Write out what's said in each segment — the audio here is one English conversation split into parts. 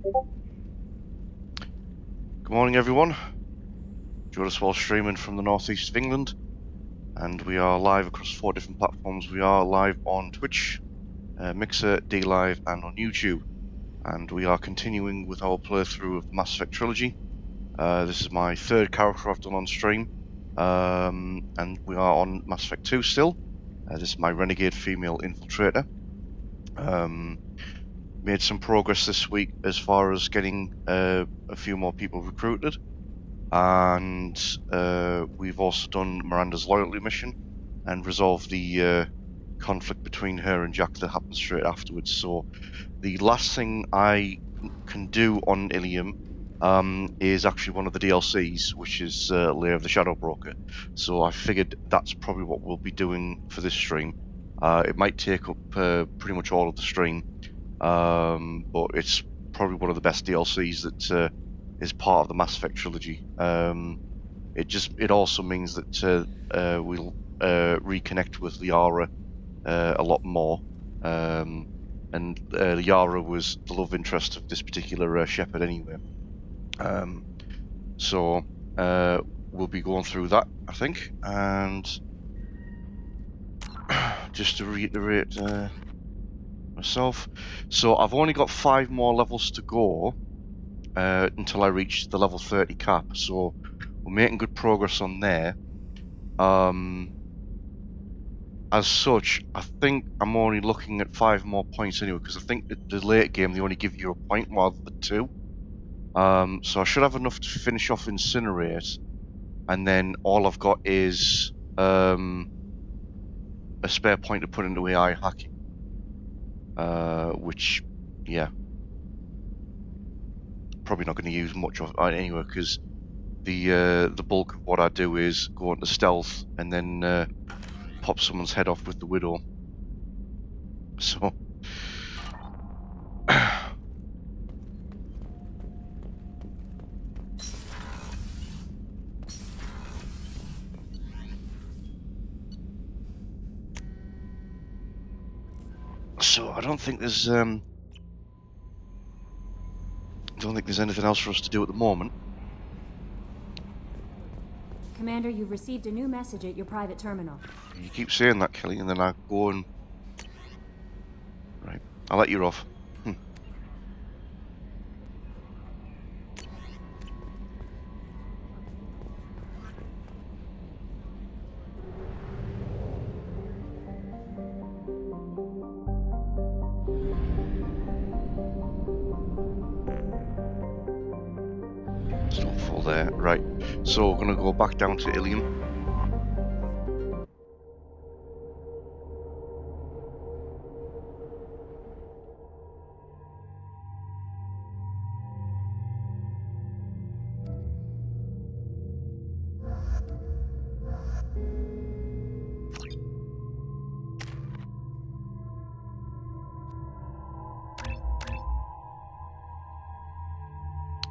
Good morning, everyone. Join us while streaming from the northeast of England, and we are live across 4 different platforms. We are live on Twitch, Mixer, DLive, and on YouTube. And we are continuing with our playthrough of the Mass Effect Trilogy. This is my 3rd character I've done on stream, and we are on Mass Effect 2 still. This is my Renegade female Infiltrator. Made some progress this week as far as getting a few more people recruited, and we've also done Miranda's loyalty mission and resolved the conflict between her and Jack that happens straight afterwards. So the last thing I can do on Ilium is actually one of the DLCs, which is Lair of the Shadow Broker. So I figured that's probably what we'll be doing for this stream. It might take up pretty much all of the stream, but it's probably one of the best DLCs that is part of the Mass Effect trilogy. It also means that we'll reconnect with Liara a lot more, and Liara was the love interest of this particular Shepard anyway. So we'll be going through that, I think, and just to reiterate myself, so I've only got 5 more levels to go until I reach the level 30 cap, so we're making good progress on there. As such, I think I'm only looking at 5 more points anyway, because I think that the late game they only give you a point rather than 2. So I should have enough to finish off Incinerate, and then all I've got is a spare point to put into AI hacking. Which, yeah, probably not going to use much of anyway, because the bulk of what I do is go into stealth and then pop someone's head off with the Widow. So I don't think there's anything else for us to do at the moment. Commander, you've received a new message at your private terminal. You keep saying that, Kelly, and then I go and... Right, I'll let you off. Still full there. Right, so we're going to go back down to Ilium.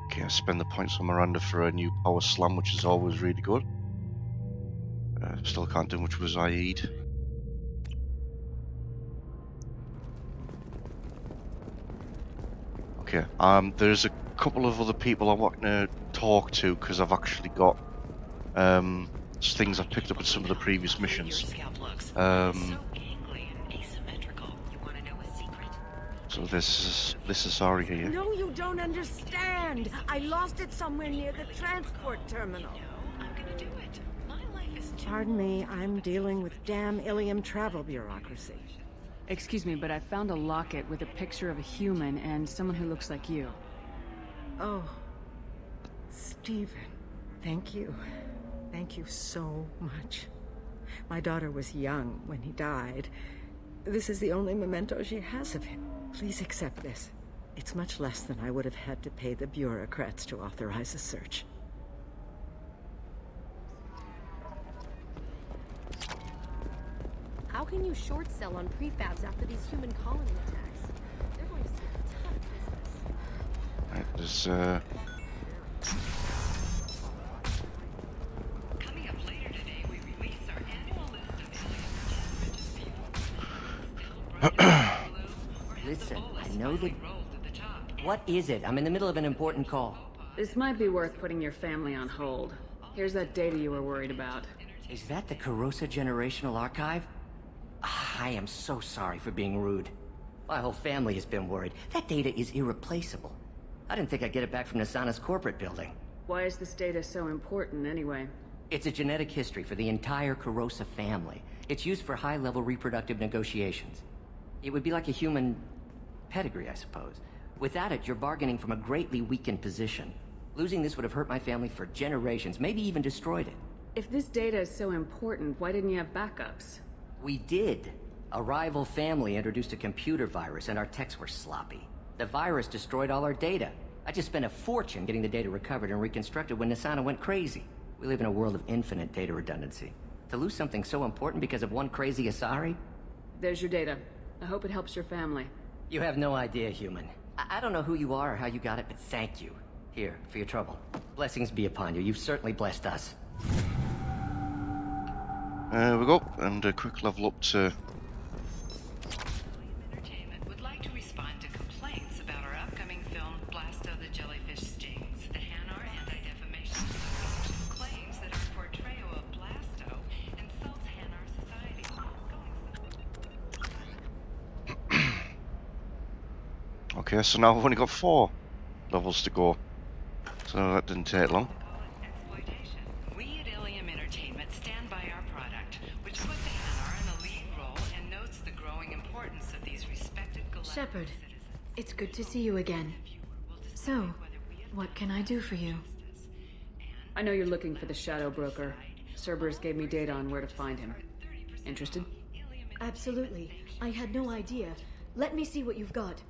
Okay, I spend the points on Miranda for a new power slam, which is always really good. Still can't do much with Zaid. Okay, there's a couple of other people I want to talk to, because I've actually got things I picked up in some of the previous missions. So this is Ari here. No, you don't understand. I lost it somewhere near the transport terminal. I'm gonna do it. My life is too... Pardon me, I'm dealing with damn Ilium travel bureaucracy. Excuse me, but I found a locket with a picture of a human and someone who looks like you. Oh, Stephen, thank you. Thank you so much. My daughter was young when he died. This is the only memento she has of him. Please accept this. It's much less than I would have had to pay the bureaucrats to authorize a search. How can you short sell on prefabs after these human colony attacks? They're going to see a ton of business. Right, there's Coming up later today, we release our annual list of Listen, I know that... What is it? I'm in the middle of an important call. This might be worth putting your family on hold. Here's that data you were worried about. Is that the Carosa Generational Archive? I am so sorry for being rude. My whole family has been worried. That data is irreplaceable. I didn't think I'd get it back from Nasana's corporate building. Why is this data so important, anyway? It's a genetic history for the entire Carosa family. It's used for high-level reproductive negotiations. It would be like a human pedigree, I suppose. Without it, you're bargaining from a greatly weakened position. Losing this would have hurt my family for generations, maybe even destroyed it. If this data is so important, why didn't you have backups? We did. A rival family introduced a computer virus and our techs were sloppy. The virus destroyed all our data. I just spent a fortune getting the data recovered and reconstructed when Nasana went crazy. We live in a world of infinite data redundancy. To lose something so important because of one crazy Asari? There's your data. I hope it helps your family. You have no idea, human. I don't know who you are or how you got it, but thank you. Here, for your trouble. Blessings be upon you. You've certainly blessed us. There we go, and a quick level up to... Entertainment would like to respond to complaints about our upcoming film, Blasto the Jellyfish Stings. The Hanar Anti-Defamation Association claims that our portrayal of Blasto insults Hanar society. Okay, so now we've only got 4 levels to go. So that didn't take long. Exploitation. We at Ilium Entertainment stand by our product, which puts the Hanar in a lead role and notes the growing importance of these respected galactic Shepard, citizens. it's good to see you again. So, what can I do for you? I know you're looking for the Shadow Broker. Cerberus gave me data on where to find him. Interested? Absolutely. I had no idea. Let me see what you've got.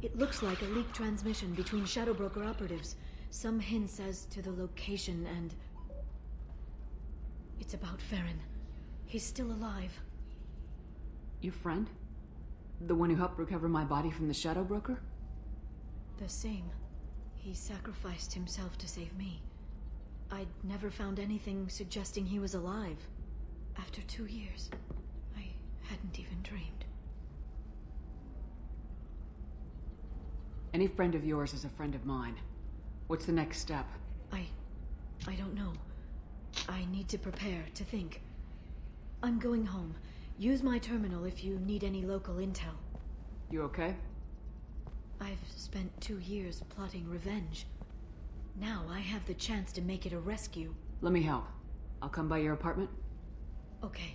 It looks like a leaked transmission between Shadow Broker operatives. Some hints as to the location and... It's about Farron. He's still alive. Your friend? The one who helped recover my body from the Shadow Broker? The same. He sacrificed himself to save me. I'd never found anything suggesting he was alive. After 2 years, I hadn't even dreamed. Any friend of yours is a friend of mine. What's the next step? I don't know. I need to prepare, to think. I'm going home. Use my terminal if you need any local intel. You okay? I've spent 2 years plotting revenge. Now I have the chance to make it a rescue. Let me help. I'll come by your apartment. Okay.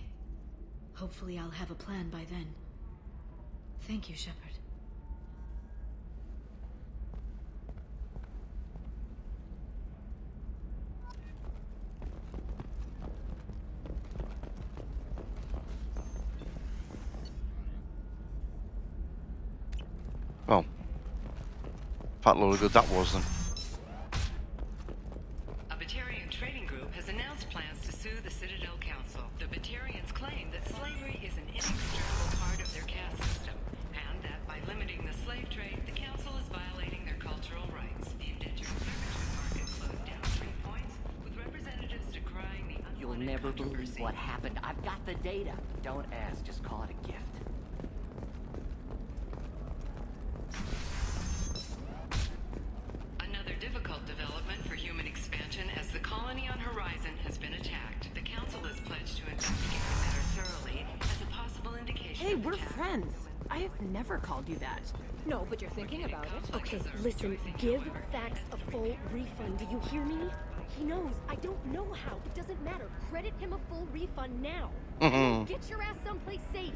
Hopefully I'll have a plan by then. Thank you, Shepard. Well, fat load of good that was then. A Batarian trading group has announced plans to sue the Citadel Council. The Batarians claim that slavery is an inextricable part of their caste system, and that by limiting the slave trade, the Council is violating their cultural rights. The indentured servitude market closed down 3 points, with representatives decrying the unwanted You'll never believe controversy. what happened. I've got the data. Don't ask, just call it a gift. Another difficult development for human expansion as the colony on Horizon has been attacked. The Council is pledged to investigate the matter thoroughly as a possible indication Hey, of the we're chapter. friends. I have never called you that. No, but you're thinking about it. Okay, listen, give Fax a full refund. Do you hear me? He knows. I don't know how. It doesn't matter. Credit him a full refund now. Mhm. Get your ass someplace safe.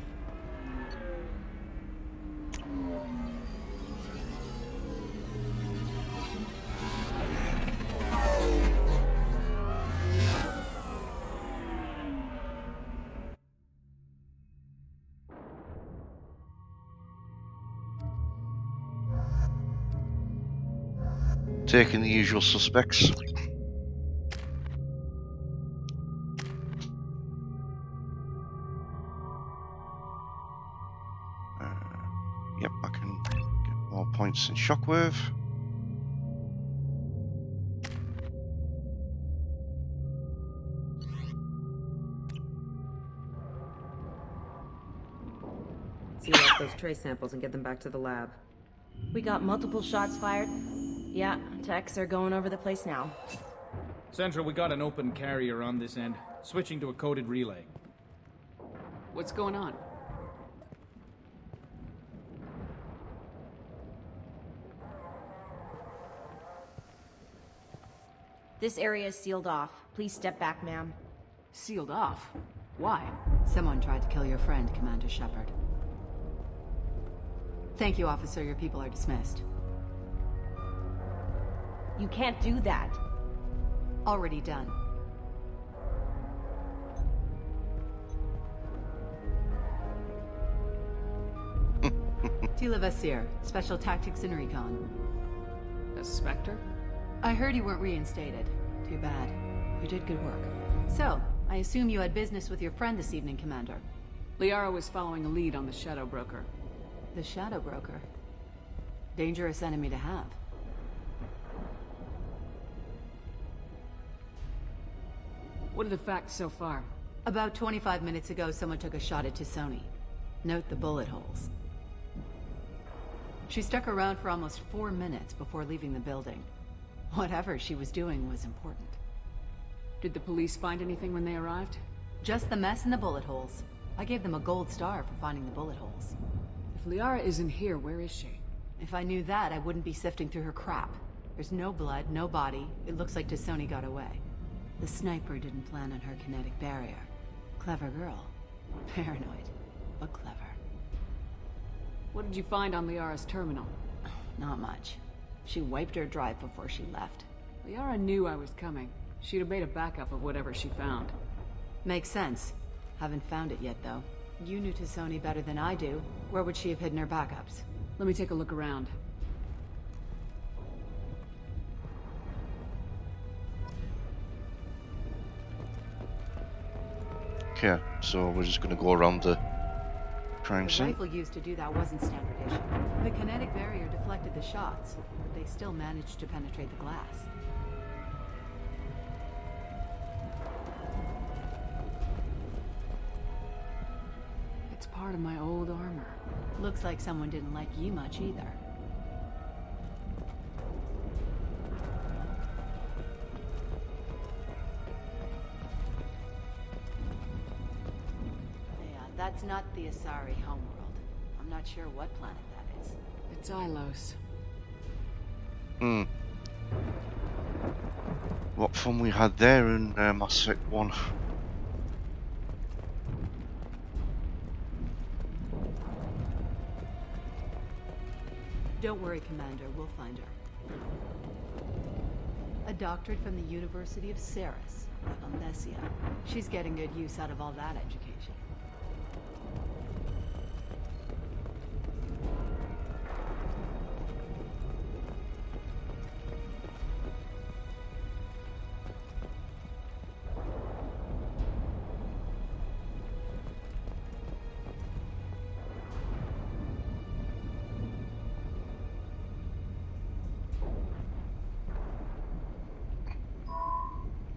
Taking the usual suspects. Yep, I can get more points in Shockwave. seal off those trace samples and get them back to the lab. We got multiple shots fired. Yeah, techs are going over the place now. Central, we got an open carrier on this end. Switching to a coded relay. What's going on? This area is sealed off. Please step back, ma'am. Sealed off? Why? Someone tried to kill your friend, Commander Shepard. Thank you, officer. Your people are dismissed. You can't do that. Already done. Tila Vasir, Special Tactics and Recon. A Spectre? I heard you weren't reinstated. Too bad. You did good work. So, I assume you had business with your friend this evening, Commander. Liara was following a lead on the Shadow Broker. The Shadow Broker? Dangerous enemy to have. What are the facts so far? About 25 minutes ago, someone took a shot at Tisoni. Note the bullet holes. She stuck around for almost 4 minutes before leaving the building. Whatever she was doing was important. Did the police find anything when they arrived? Just the mess and the bullet holes. I gave them a gold star for finding the bullet holes. If Liara isn't here, where is she? If I knew that, I wouldn't be sifting through her crap. There's no blood, no body. It looks like Tisoni got away. The sniper didn't plan on her kinetic barrier. Clever girl. Paranoid, but clever. What did you find on Liara's terminal? Not much. She wiped her drive before she left. Liara knew I was coming. She'd have made a backup of whatever she found. Makes sense. Haven't found it yet, though. You knew Tisoni better than I do. Where would she have hidden her backups? Let me take a look around. Okay, so we're just gonna go around the crime The scene. rifle used to do that wasn't standard issue. The kinetic barrier deflected the shots, but they still managed to penetrate the glass. It's part of my old armor. Looks like someone didn't like you much either. Yeah, that's not the Asari homeworld. I'm not sure what planet that is. It's Ilos. What fun we had there in Mass Effect 1. Don't worry, Commander. We'll find her. A doctorate from the University of Ceres, Anthesia. She's getting good use out of all that education.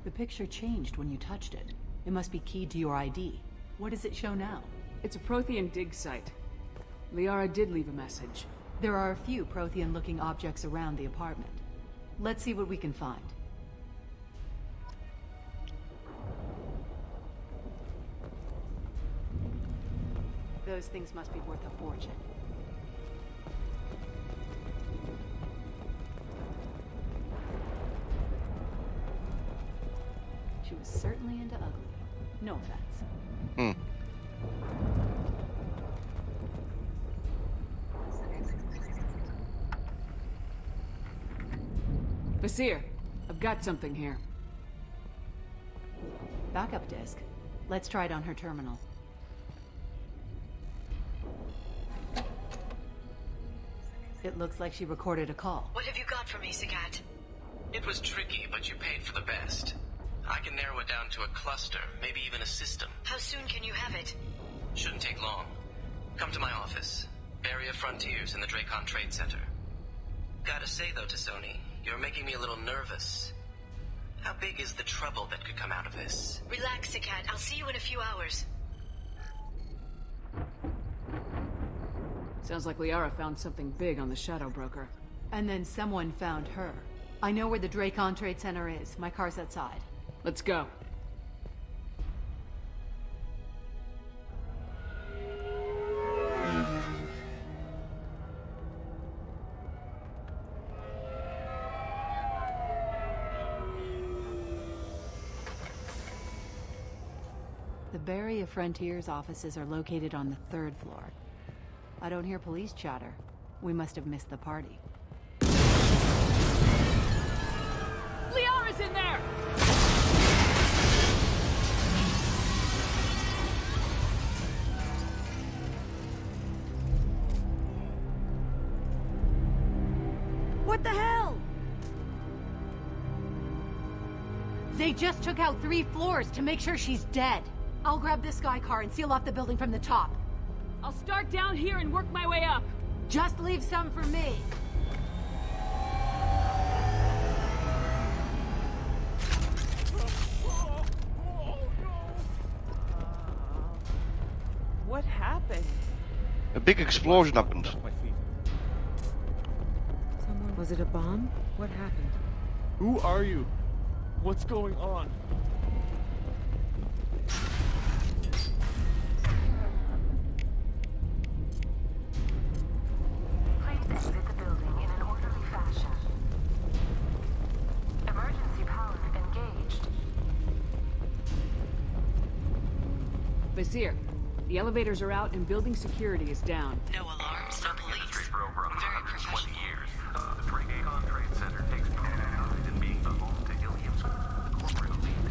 The picture changed when you touched it. It must be keyed to your ID. What does it show now? It's a Prothean dig site. Liara did leave a message. There are a few Prothean-looking objects around the apartment. Let's see what we can find. Those things must be worth a fortune. She was certainly into ugly. No offense. Vasir, I've got something here. Backup disk. Let's try it on her terminal. It looks like she recorded a call. What have you got for me, Sagat? It was tricky, but you paid for the best. I can narrow it down to a cluster, maybe even a system. How soon can you have it? Shouldn't take long. Come to my office. Area Frontiers in the Dracon Trade Center. Gotta say though, Tisoni, you're making me a little nervous. How big is the trouble that could come out of this? Relax, Sagat. I'll see you in a few hours. Sounds like Liara found something big on the Shadow Broker. And then someone found her. I know where the Dracon Trade Center is. My car's outside. Let's go. The Barrier Frontiers offices are located on the 3rd floor. I don't hear police chatter. We must have missed the party. Liara's in there! What the hell? They just took out 3 floors to make sure she's dead. I'll grab this Sky car and seal off the building from the top. I'll start down here and work my way up. Just leave some for me. What happened? A big explosion happened. Was it a bomb? What happened? Who are you? What's going on? Please exit the building in an orderly fashion. Emergency power engaged. Vizier, the elevators are out and building security is down. No alarms, no police. For over Very 120 professional. years, the Renegade Trade Center takes pride in being the home to Ilium's corporate elite.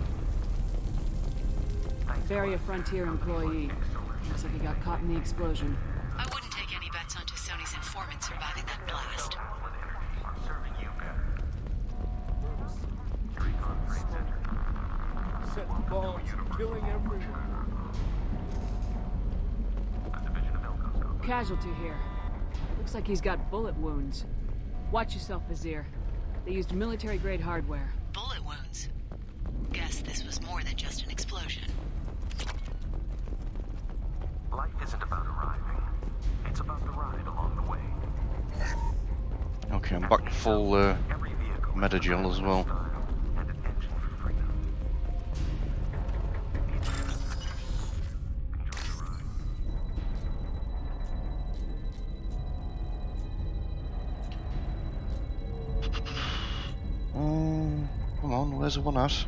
Barrier Frontier employee. Looks like he got caught in the explosion. I wouldn't take any bets on Sony's informant surviving that blast. Serving you better. Dracon Trade Center. Setting bombs, killing everyone. Casualty here. Looks like he's got bullet wounds. Watch yourself, Vizier. They used military-grade hardware. Bullet wounds. Guess this was more than just an explosion. Life isn't about arriving. It's about the ride along the way. Okay, I'm back to full Metagel as well. And an engine for freedom. Enjoy the ride. Come on, where's the one at?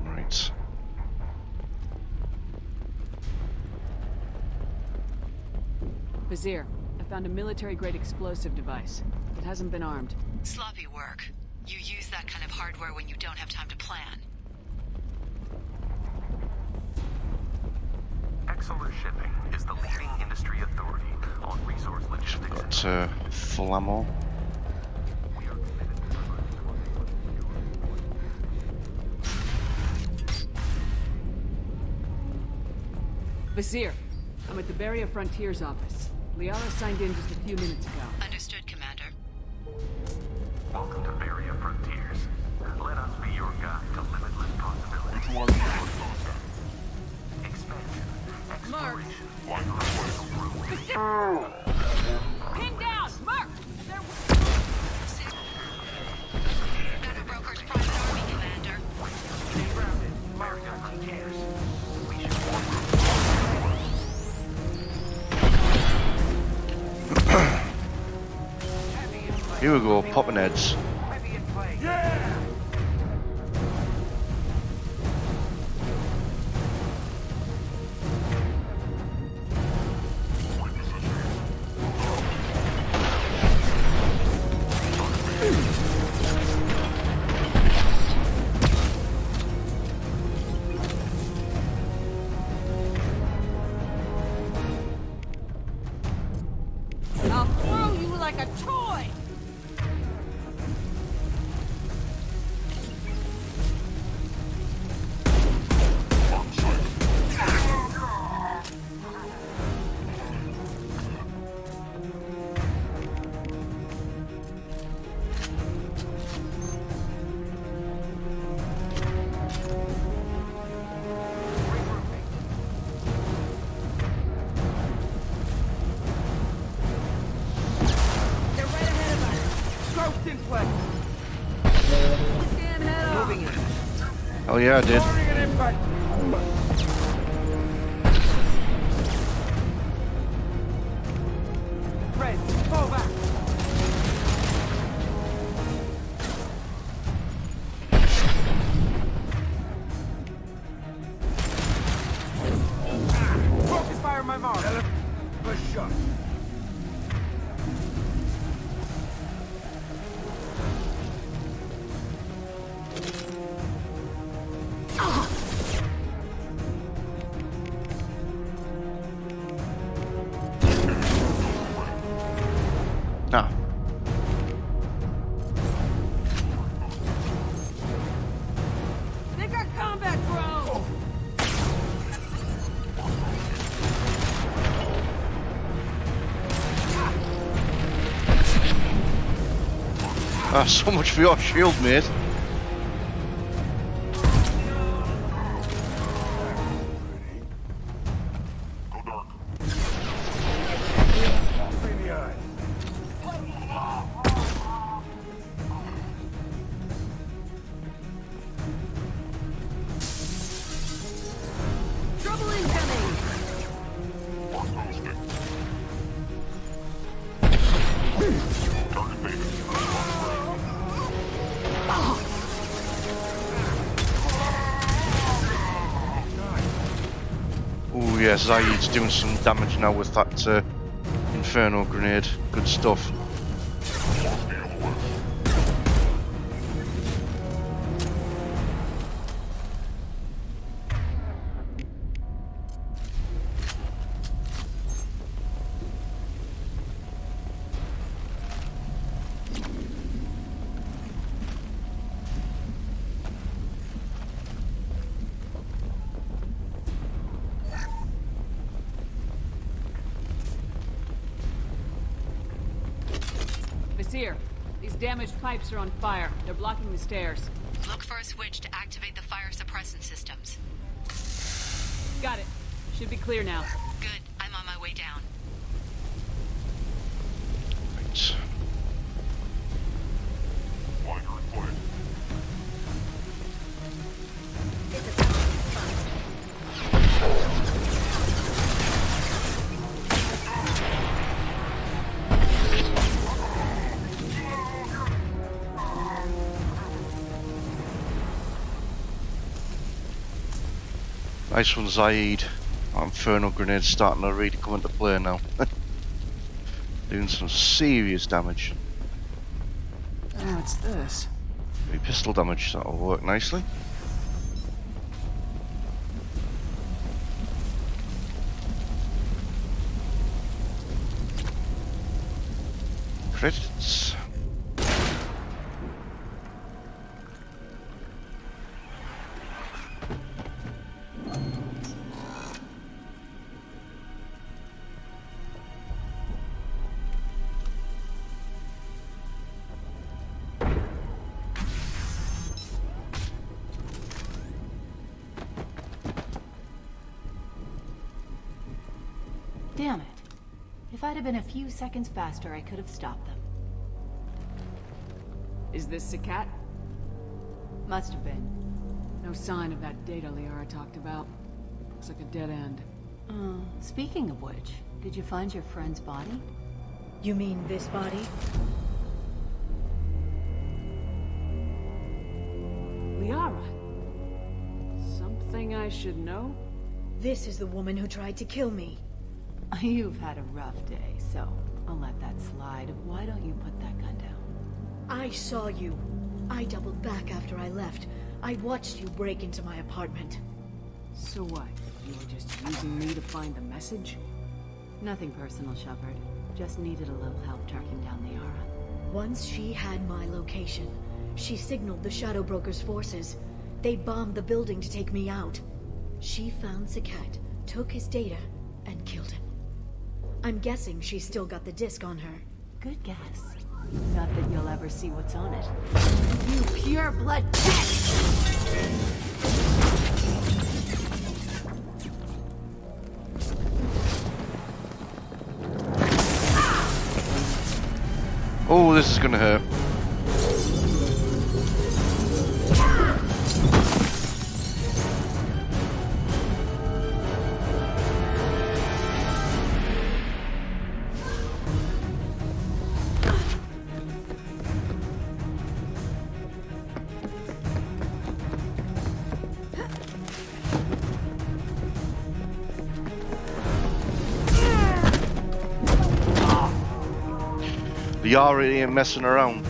Right. Vizier, I found a military-grade explosive device. It hasn't been armed. Sloppy work. You use that kind of hardware when you don't have time to plan. Exeler Shipping is the leading industry authority on resource logistics. Got full ammo. We are committed to Vizier, I'm at the Barrier Frontiers office. Liara signed in just a few minutes ago. Understood, Commander. Welcome to Barrier Frontiers. Let us be your guide to limitless possibilities. Expansion, exploration, universal growth. Pin down! Mark! Shadow Broker's private army, Commander. Barrier Frontiers. We should Here we go, popping heads. I'll throw you like a toy! Oh yeah, I did. Fred, fall back. Focus fire my mark. A shot. Ah. They got combat drones. Ah, so much for your shield, mate. Trouble incoming! Oh yes, Zaid's doing some damage now with that Inferno grenade. Good stuff. Vizier, these damaged pipes are on fire. They're blocking the stairs. Look for a switch to activate the fire suppressant systems. Got it. Should be clear now. Good. I'm on my way down. Right. Nice one, Zaid. That Inferno grenade starting to really come into play now. Doing some serious damage. What's this? Maybe pistol damage, that'll work nicely. Credits. Damn it. If I'd have been a few seconds faster, I could have stopped them. Is this Sakat? Must have been. No sign of that data Liara talked about. Looks like a dead end. Speaking of which, did you find your friend's body? You mean this body? Liara? Something I should know? This is the woman who tried to kill me. You've had a rough day, so I'll let that slide. Why don't you put that gun down? I saw you. I doubled back after I left. I watched you break into my apartment. So what? You were just using me to find the message? Nothing personal, Shepard. Just needed a little help tracking down Liara. Once she had my location, she signaled the Shadow Broker's forces. They bombed the building to take me out. She found Sakat, took his data, and killed him. I'm guessing she's still got the disc on her. Good guess. Not that you'll ever see what's on it. You pure blood pest! Oh, this is gonna hurt. The already ain't messing around.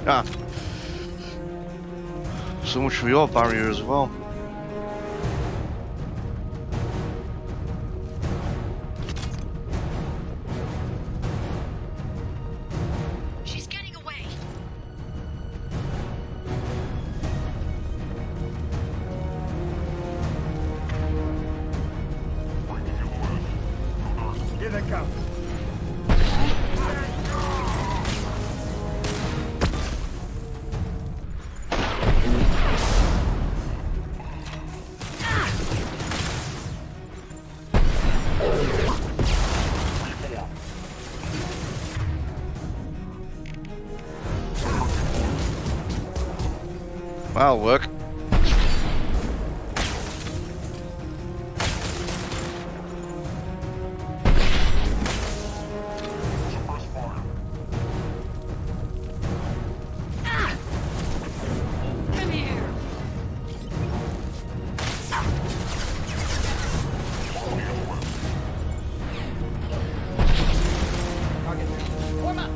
Ah. So much for your barrier as well. She's getting away. Here they come. That'll work. Come here. Form up.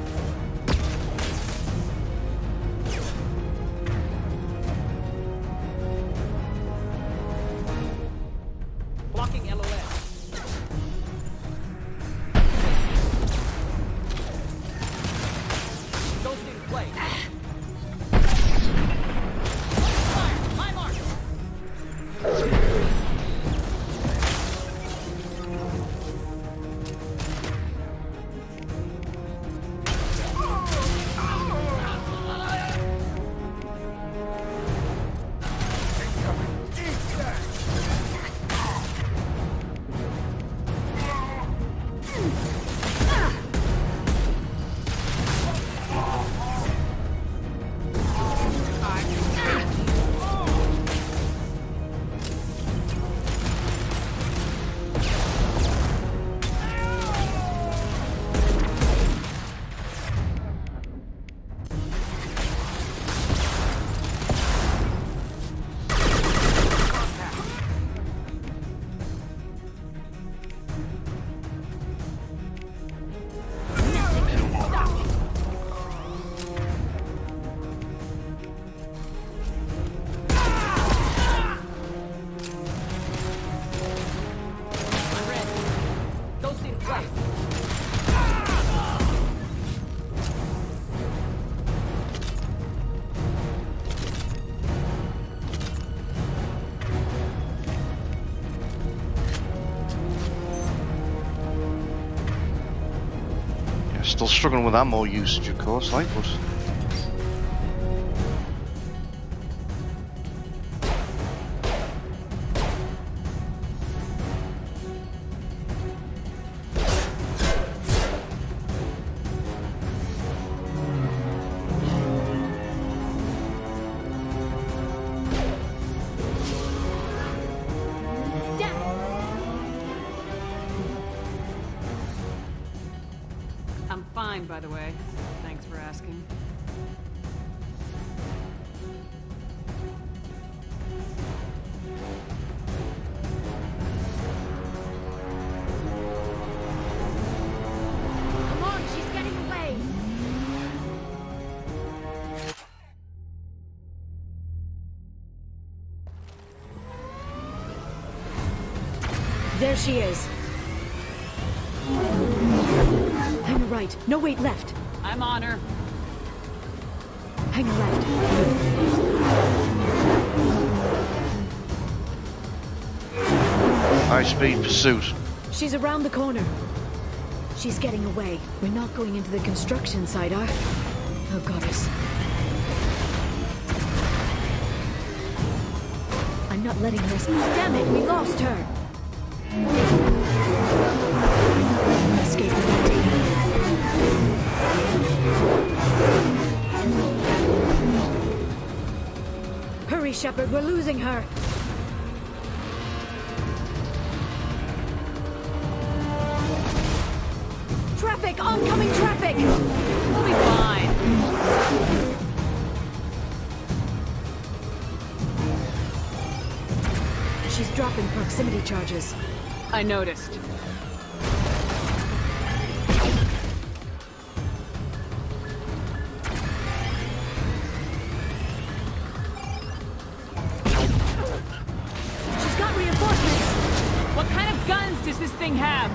Blocking LOS. Ghost in place. Fire! My mark! Still struggling with ammo usage, of course, like, but... I'm fine, by the way. Thanks for asking. Come on, she's getting away. There she is. Hang a right. No, wait, left. I'm on her. Hang a left. High-speed pursuit. She's around the corner. She's getting away. We're not going into the construction site, are? Oh, goddess. I'm not letting her... Damn it, we lost her! Escape without data. Hurry, Shepard, we're losing her! Traffic! Oncoming traffic! We'll be fine. She's dropping proximity charges. I noticed. She's got reinforcements! What kind of guns does this thing have?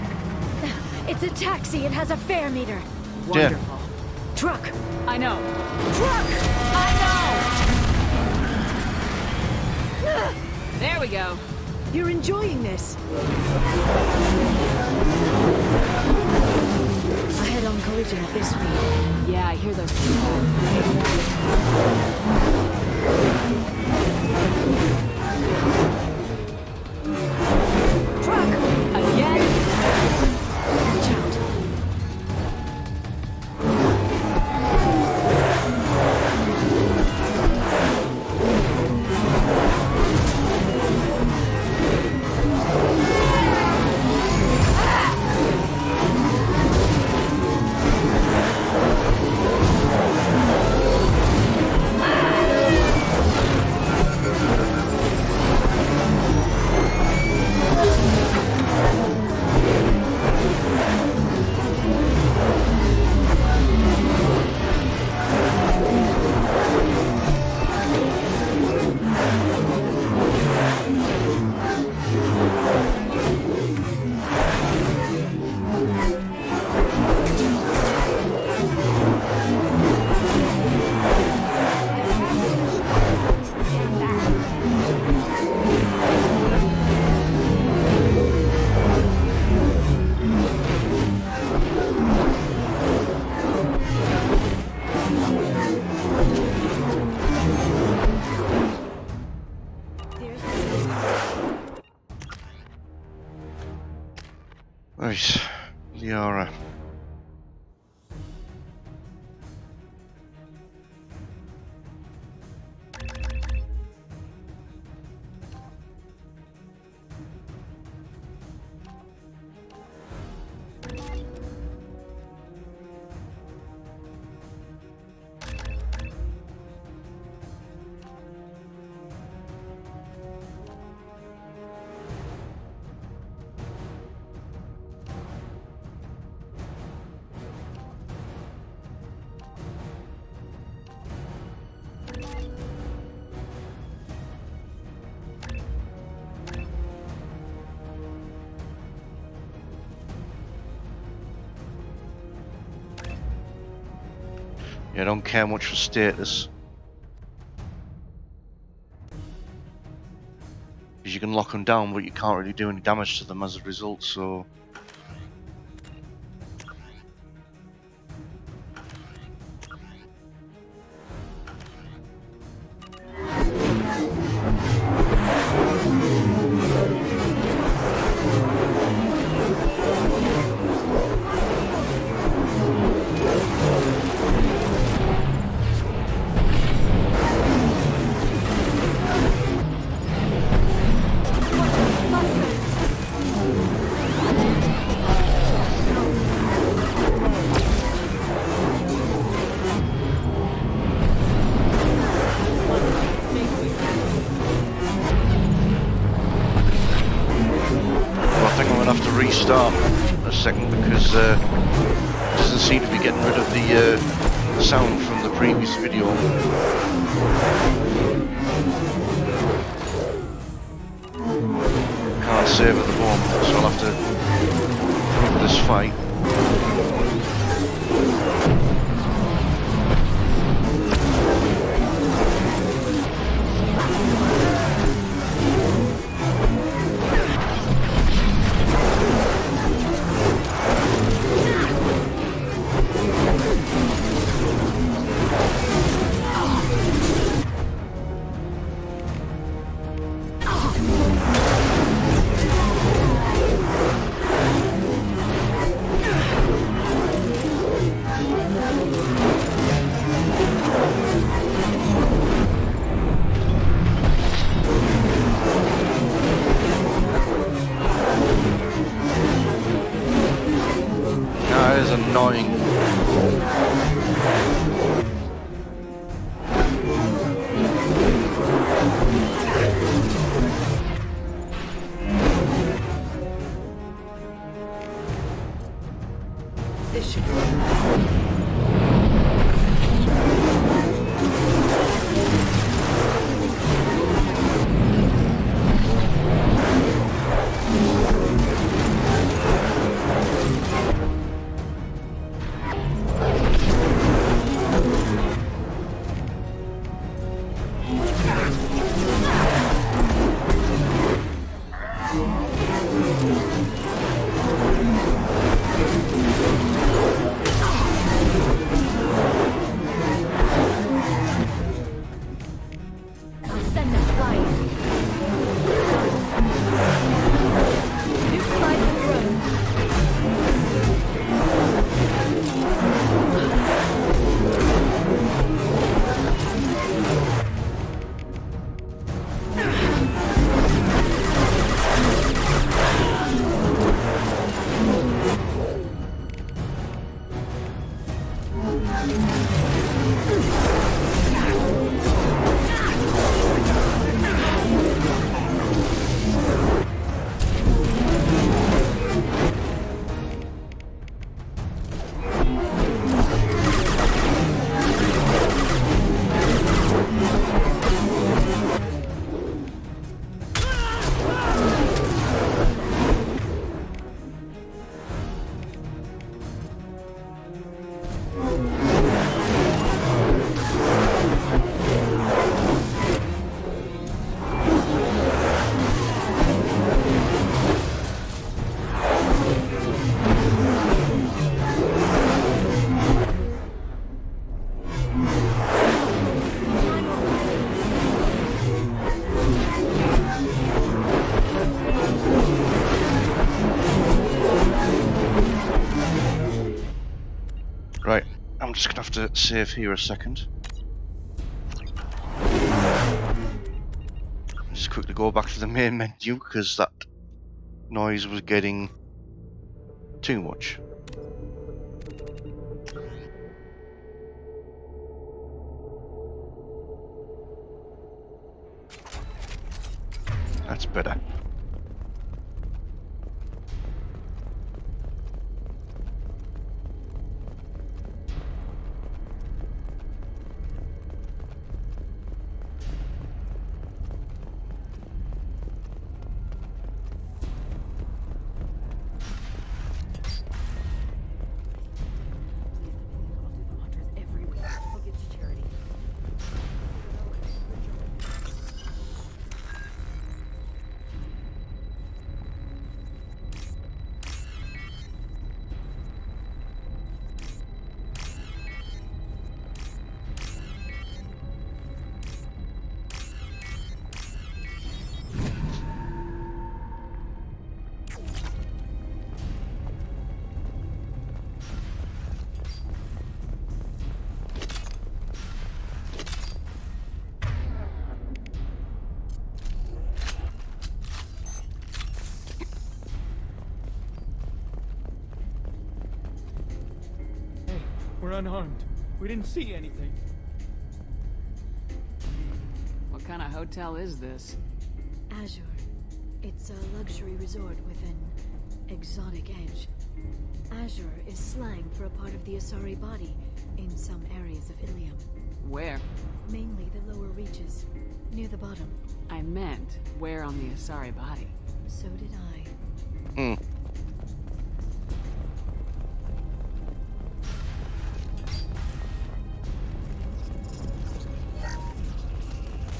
It's a taxi. It has a fare meter. Wonderful. Truck. I know. Truck! I know! There we go. You're enjoying this. A head-on collision at this speed. Yeah, I hear those people. Truck! Again? Watch out. Right, Liara. Yeah, I don't care much for status. Because you can lock them down, but you can't really do any damage to them as a result, so... Restart a second because it doesn't seem to be getting rid of the sound from the previous video. Can't save at the moment, so I'll have to cover this fight. I'm just gonna have to save here a second. Just quickly go back to the main menu because that noise was getting too much. That's better. We're unharmed. We didn't see anything. What kind of hotel is this? Azure. It's a luxury resort with an exotic edge. Azure is slang for a part of the Asari body in some areas of Ilium. Where? Mainly the lower reaches, near the bottom. I meant, where on the Asari body? So did I.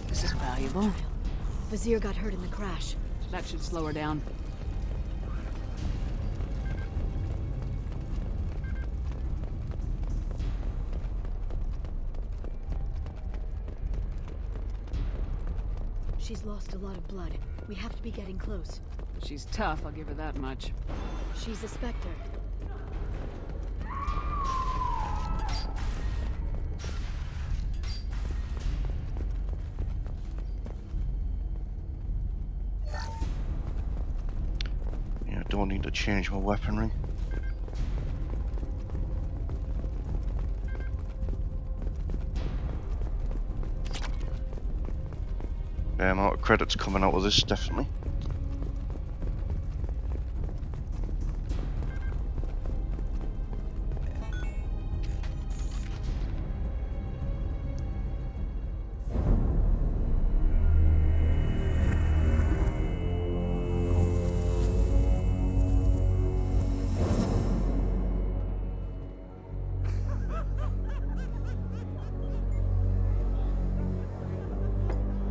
This is valuable. Vizier got hurt in the crash. That should slow her down. She's lost a lot of blood. We have to be getting close. She's tough, I'll give her that much. She's a Spectre. Yeah, I don't need to change my weaponry. Fair amount of credits coming out of this, definitely.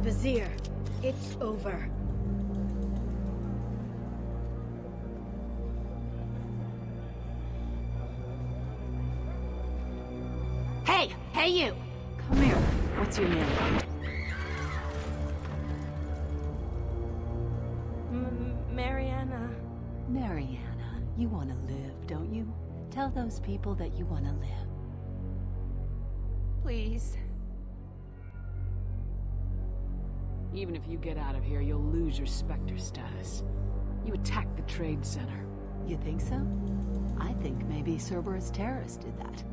Vizier, it's over. Hey! Hey you! Come here. What's your name? Mariana. Mariana, you want to live, don't you? Tell those people that you want to live. Please. Even if you get out of here, you'll lose your Spectre status. You attacked the trade center. You think so? I think maybe Cerberus terrorists did that.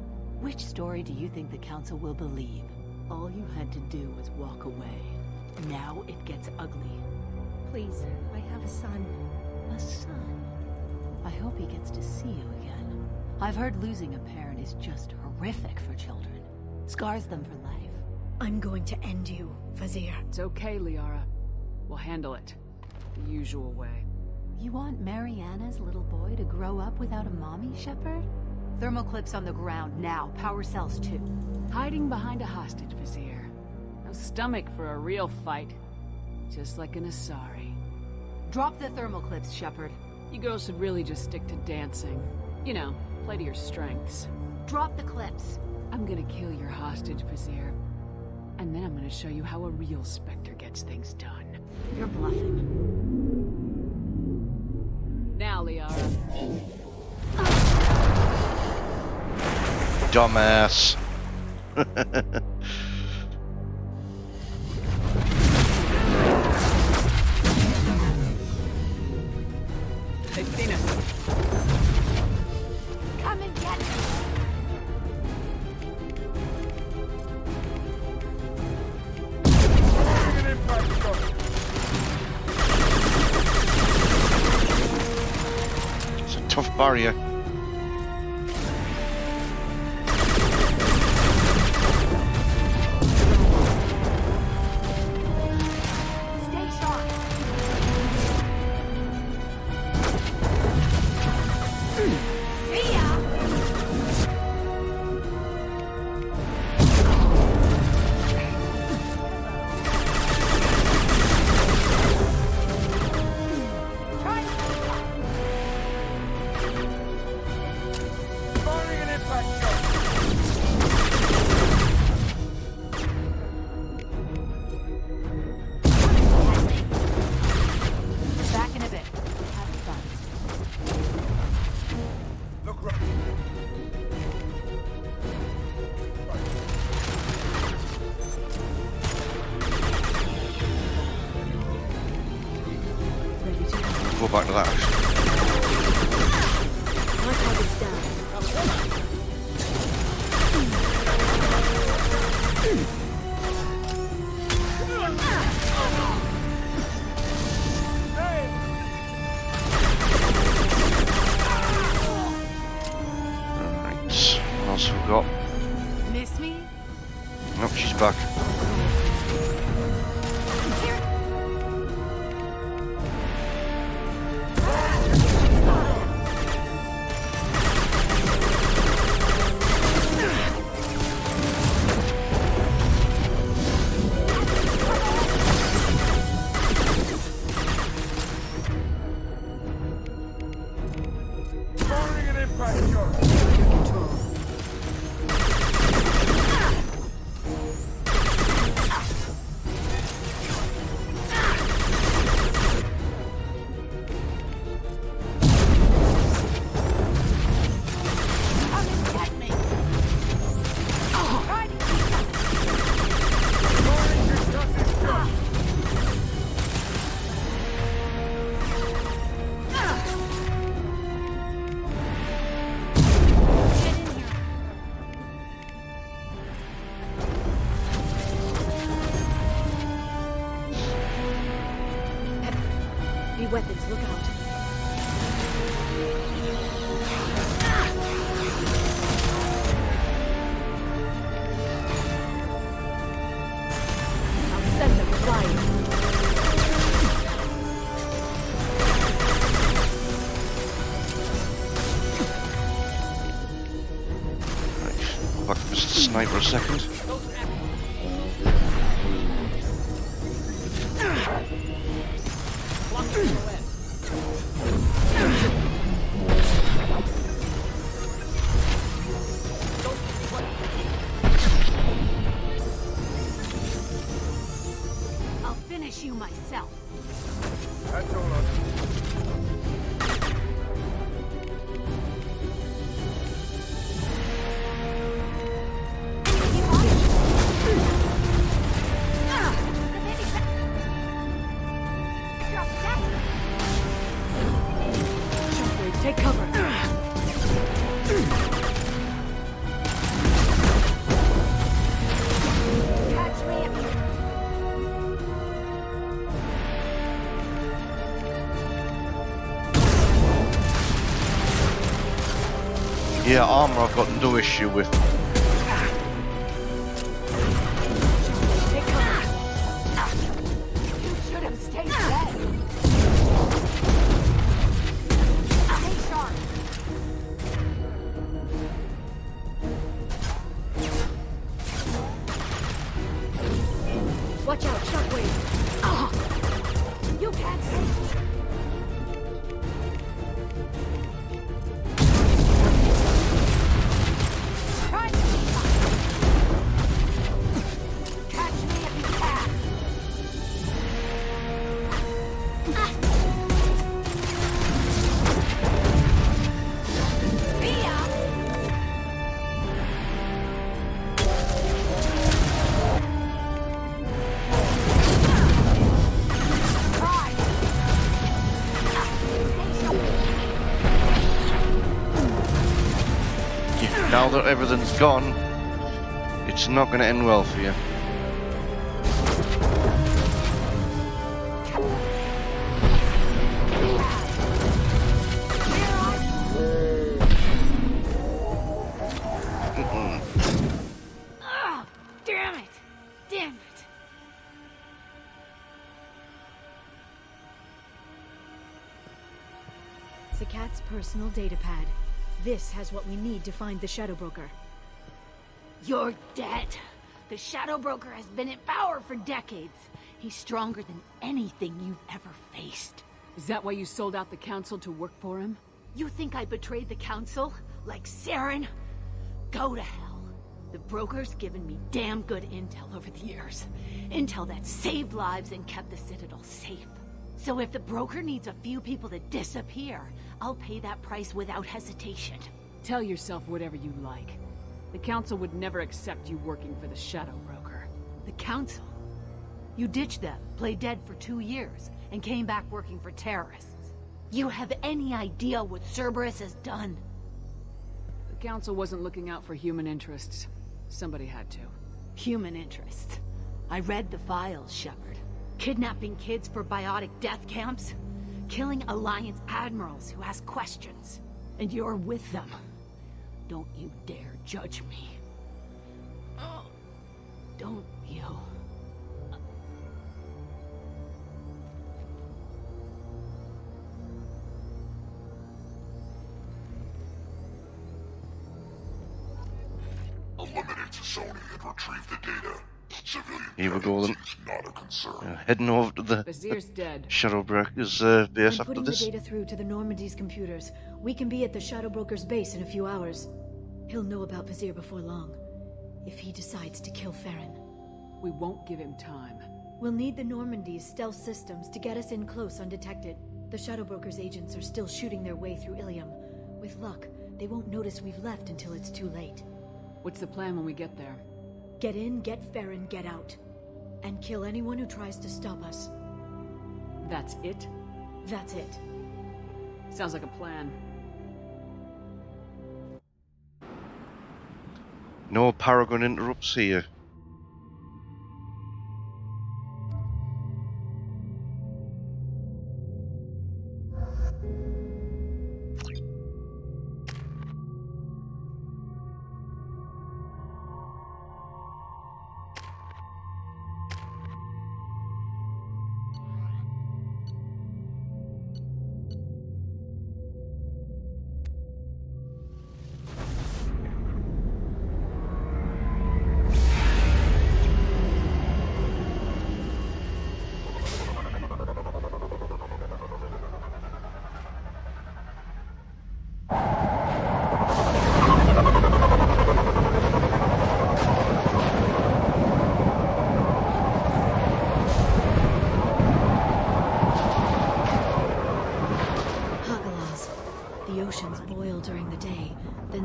Which story do you think the Council will believe? All you had to do was walk away. Now it gets ugly. Please, I have a son. A son? I hope he gets to see you again. I've heard losing a parent is just horrific for children. Scars them for life. I'm going to end you, Vizier. It's okay, Liara. We'll handle it. The usual way. You want Mariana's little boy to grow up without a mommy, Shepard? Thermal clips on the ground now. Power cells too. Hiding behind a hostage, Vizier. No stomach for a real fight. Just like an Asari. Drop the thermal clips, Shepard. You girls should really just stick to dancing. You know, play to your strengths. Drop the clips. I'm gonna kill your hostage, Vizier. And then I'm gonna show you how a real Spectre gets things done. You're bluffing. Now, Liara. dumbass. They've seen us. Come and get me. It's a tough barrier. Stay sharp. See ya. Firing an impact shot. Back in a bit. Have fun. Look right. Go back to that. My target's down. Right. What else have we got? Miss me? Nope, she's back. Firing an impact shot. Come and get me. Try to keep up. Firing concussive shot. Get in here. Be weapons, look out. I'll send them flying. Right. Go back to Mr. Sniper a second. Blocking LOS. I'll finish you myself. That's all I Shockwave, take cover. Catch me if you... Yeah, armor I've got no issue with. Take cover. You should have stayed dead. Stay sharp. Watch out, shockwave. You can't save me. Try to keep up. Catch me if you can. See ya. that everything's gone, it's not going to end well for you. Oh, damn it! Damn it! Zakat's personal data pad. This has what we need to find the Shadow Broker. You're dead. The Shadow Broker has been in power for decades. He's stronger than anything you've ever faced. Is that why you sold out the Council to work for him? You think I betrayed the Council? Like Saren? Go to hell. The Broker's given me damn good intel over the years. Intel that saved lives and kept the Citadel safe. So if the Broker needs a few people to disappear, I'll pay that price without hesitation. Tell yourself whatever you like. The Council would never accept you working for the Shadow Broker. The Council? You ditched them, played dead for 2 years, and came back working for terrorists. You have any idea what Cerberus has done? The Council wasn't looking out for human interests. Somebody had to. Human interests? I read the files, Shepard. Kidnapping kids for biotic death camps? Killing Alliance admirals who ask questions. And you're with them. Don't you dare judge me. Oh, don't you? Eliminate Sony and retrieve the data. Civilian Here we go then. Not a concern. Heading over to the Vazir's dead. Shadow Broker's base I'm after putting this. the data through to the Normandy's computers. We can be at the Shadow Broker's base in a few hours. He'll know about Vazir before long. If he decides to kill Farron. We won't give him time. We'll need the Normandy's stealth systems to get us in close undetected. The Shadow Broker's agents are still shooting their way through Ilium. With luck, they won't notice we've left until it's too late. What's the plan when we get there? Get in, get Farron, get out. And kill anyone who tries to stop us. That's it? That's it. Sounds like a plan. No Paragon interrupts here.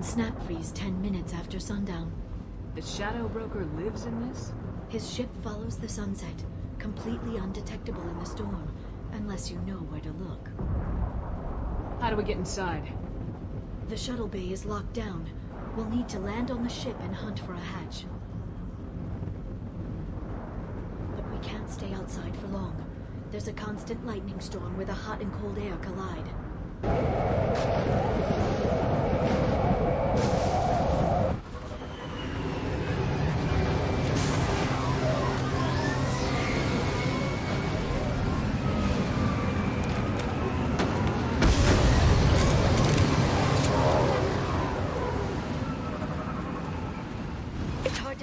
Snap freeze 10 minutes after sundown. The Shadow Broker lives in this? His ship follows the sunset, completely undetectable in the storm, unless you know where to look. How do we get inside? The shuttle bay is locked down. We'll need to land on the ship and hunt for a hatch. But we can't stay outside for long. There's a constant lightning storm where the hot and cold air collide.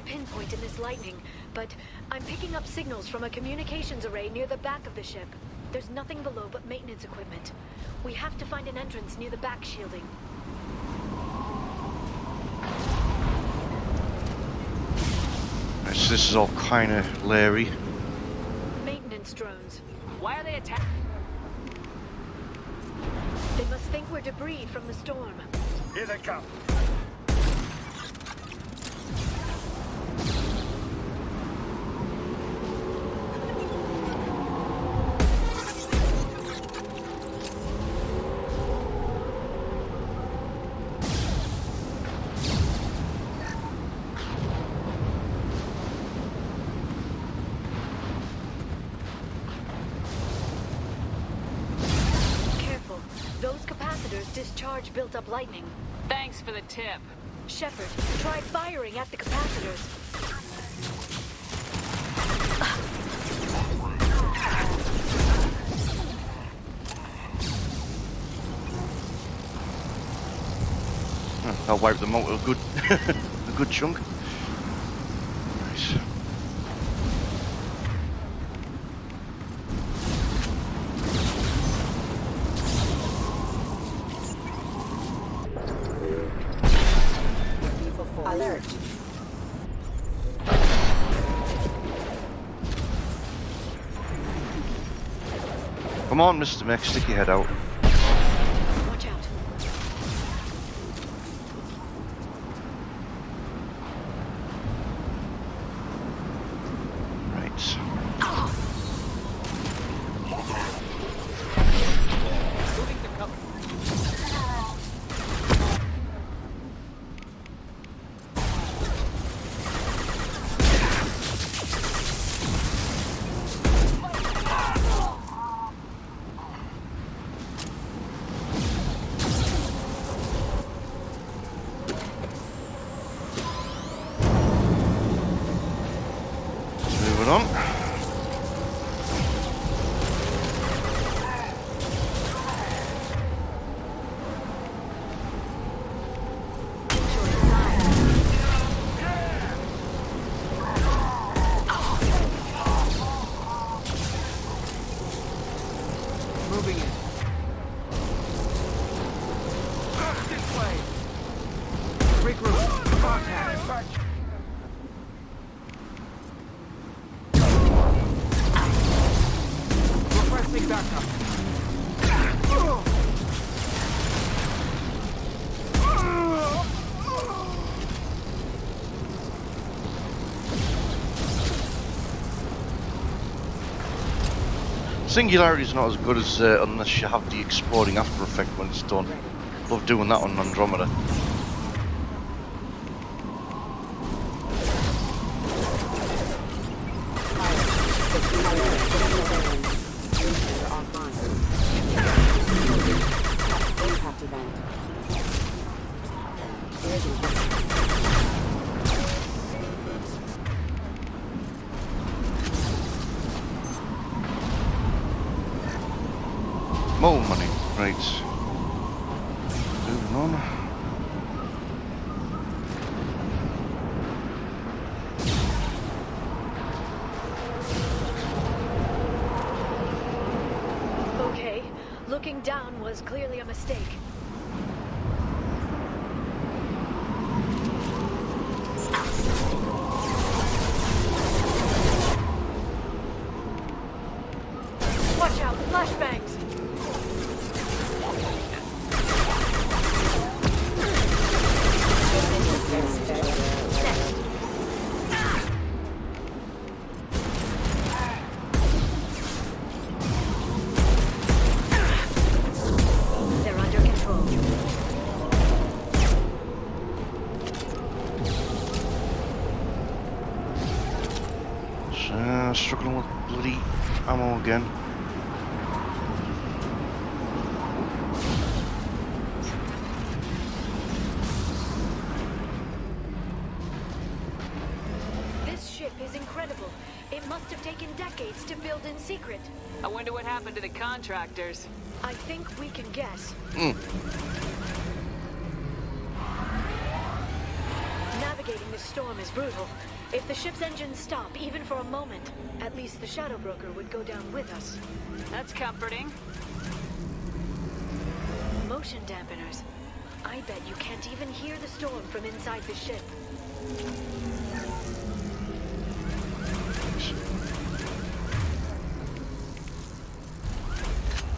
Pinpoint in this lightning, but I'm picking up signals from a communications array near the back of the ship. There's nothing below but maintenance equipment. We have to find an entrance near the back shielding. This is all kind of leery. Maintenance drones. Why are they attacking? They must think we're debris from the storm. Here they come. Discharge built up lightning. Thanks for the tip. Shepard, try firing at the capacitors. I'll wipe them out a good chunk. Nice. Alert. Come on, Mr. Mech, stick your head out. Watch out. Right. Moving on. Moving in. This way. Regroup. Contact. Requesting backup. Singularity's not as good as unless you have the exploding after effect when it's done. Love doing that on Andromeda. More money, right. Moving on. Okay, looking down was clearly a mistake. Watch out, flashbangs! They're under control. Struggling with bloody ammo again. This ship is incredible. It must have taken decades to build in secret. I wonder what happened to the contractors. I think we can guess. Navigating this storm is brutal. If the ship's engines stop, even for a moment, at least the Shadow Broker would go down with us. That's comforting. Motion dampeners. I bet you can't even hear the storm from inside the ship.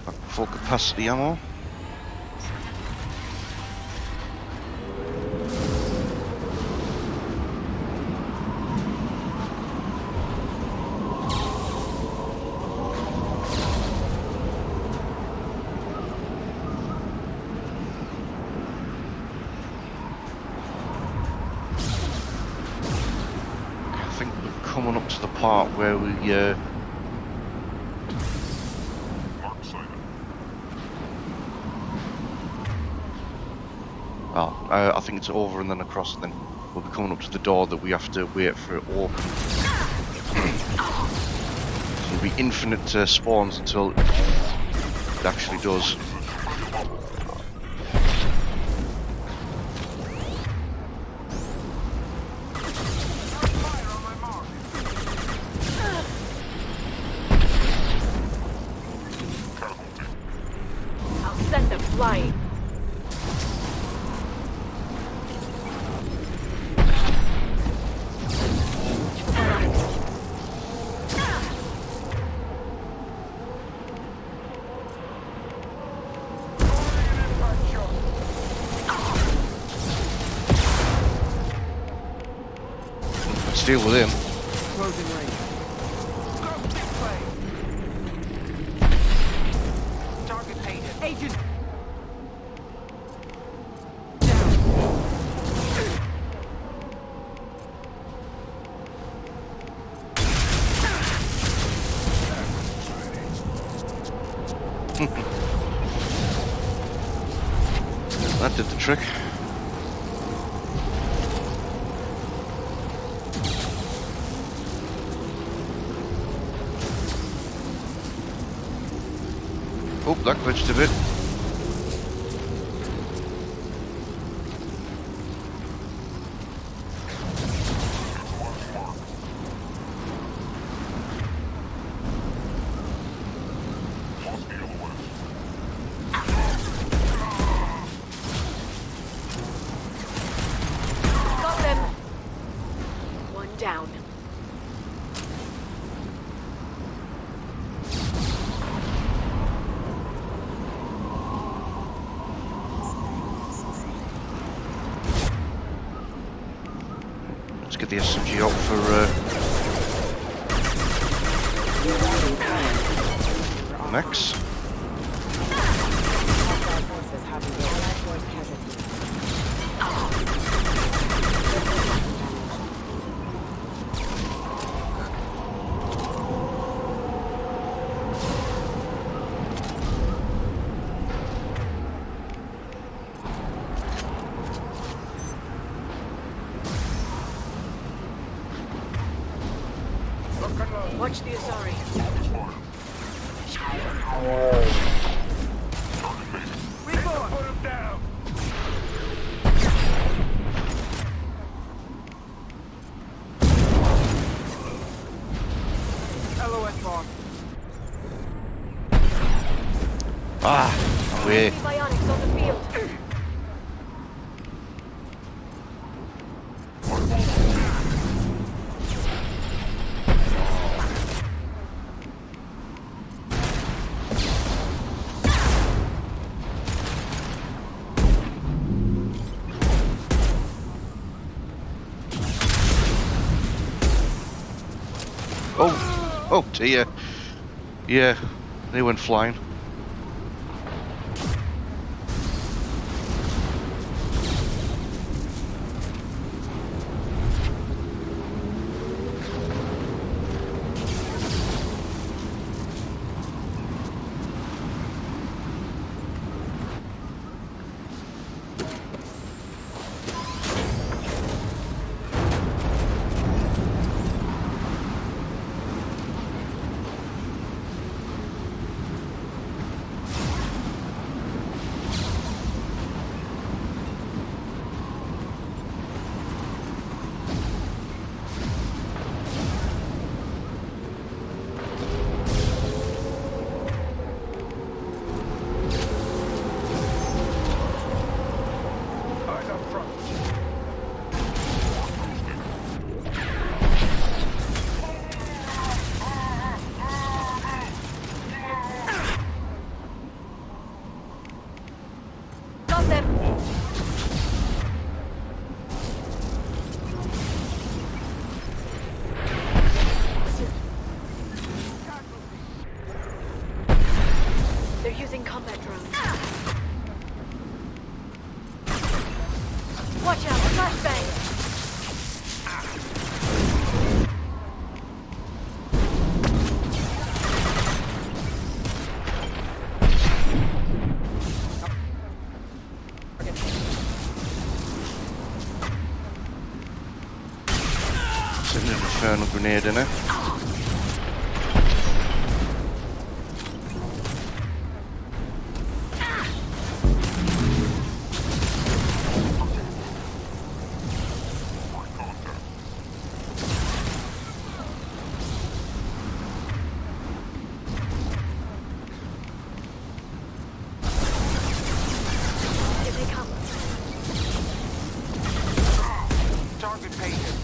Back full capacity ammo. Coming up to the part where we Mark sighted. I think it's over and then across, and then we'll be coming up to the door that we have to wait for it open. So it'll be infinite spawns until it actually does. I'll send them flying. Let's deal with him. Closing range. Target agent. Agent! That did the trick. Oh, that glitched a bit. Got them. One down. Let's get the SMG out for Max. Watch the Asari. Put him down! LOS mark. Ah, away. Bionics on the field. Oh dear. Yeah, they went flying. grenade in it. Target painted.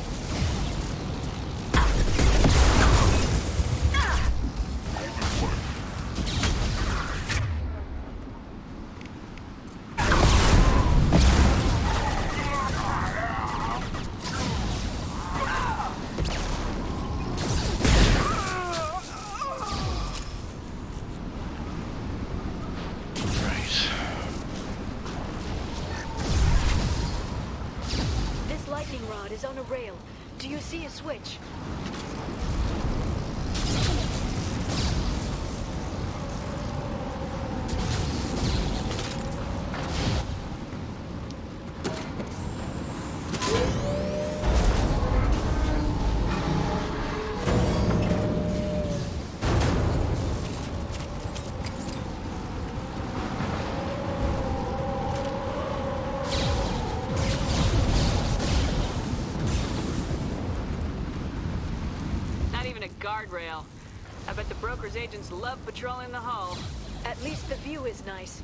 This lightning rod is on a rail. Do you see a switch? Not even a guardrail. I bet the broker's agents love patrolling the hull. At least the view is nice.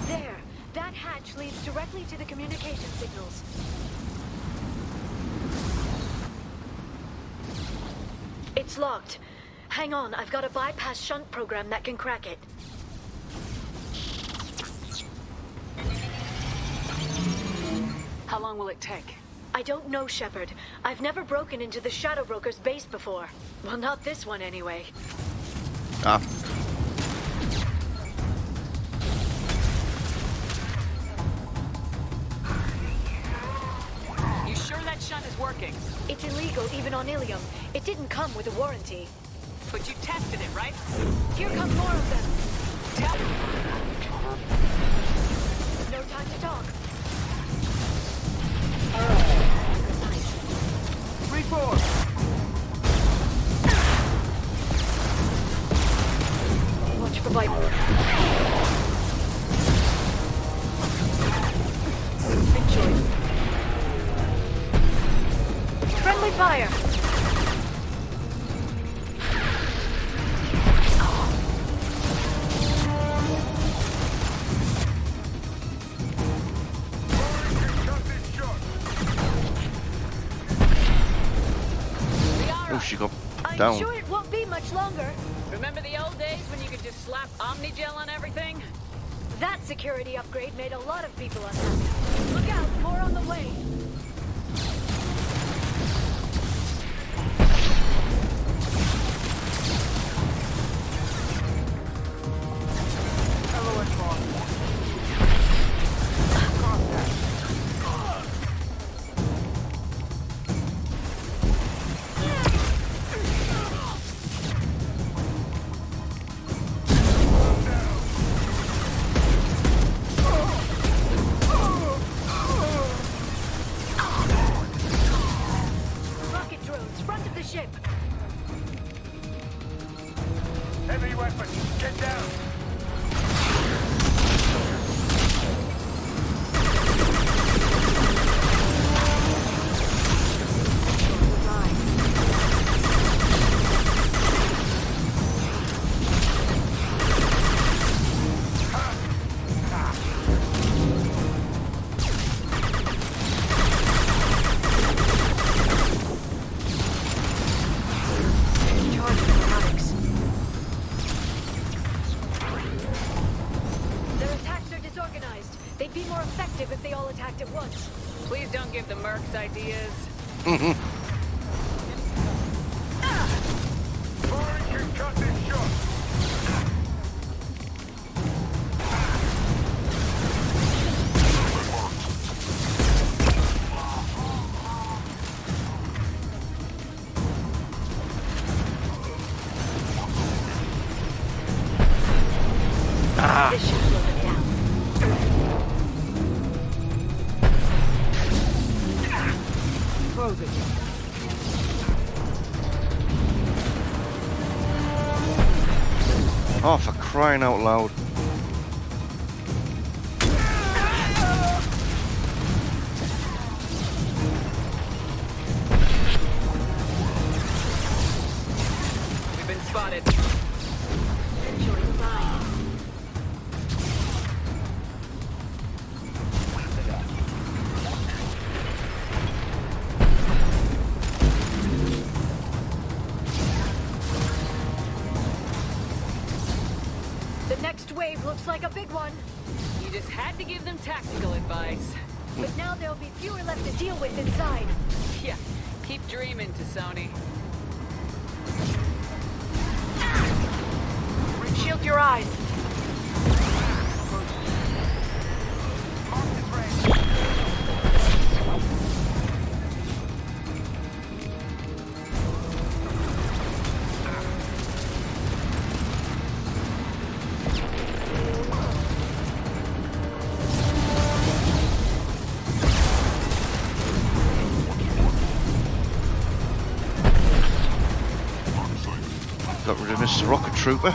There! That hatch leads directly to the communication signals. It's locked. Hang on, I've got a bypass shunt program that can crack it. How long will it take? I don't know, Shepard. I've never broken into the Shadow Broker's base before. Well, not this one anyway. Ah. You sure that shunt is working? It's illegal even on Ilium. It didn't come with a warranty. But you tested it, right? Here come more of them. Tell No time to talk. Reform! Watch for Viper. Big choice. Friendly fire! Oh, she got I'm down. sure it won't be much longer. Remember the old days when you could just slap Omnigel on everything? That security upgrade made a lot of people unhappy. Look out, more on the way. LOS boss. Rocket drones, front of the ship. Heavy weapons, get down! Their attacks are disorganized. They'd be more effective if they all attacked at once. Please don't give the mercs ideas. Foreign concussive shot! This should slow them down. closing. Oh, for crying out loud. We've been spotted. Enjoy the ride. The next wave looks like a big one. You just had to give them tactical advice. But now there'll be fewer left to deal with inside. Yeah, keep dreaming, Tassoni. Shield your eyes. Got rid of Mr. Rocket Trooper.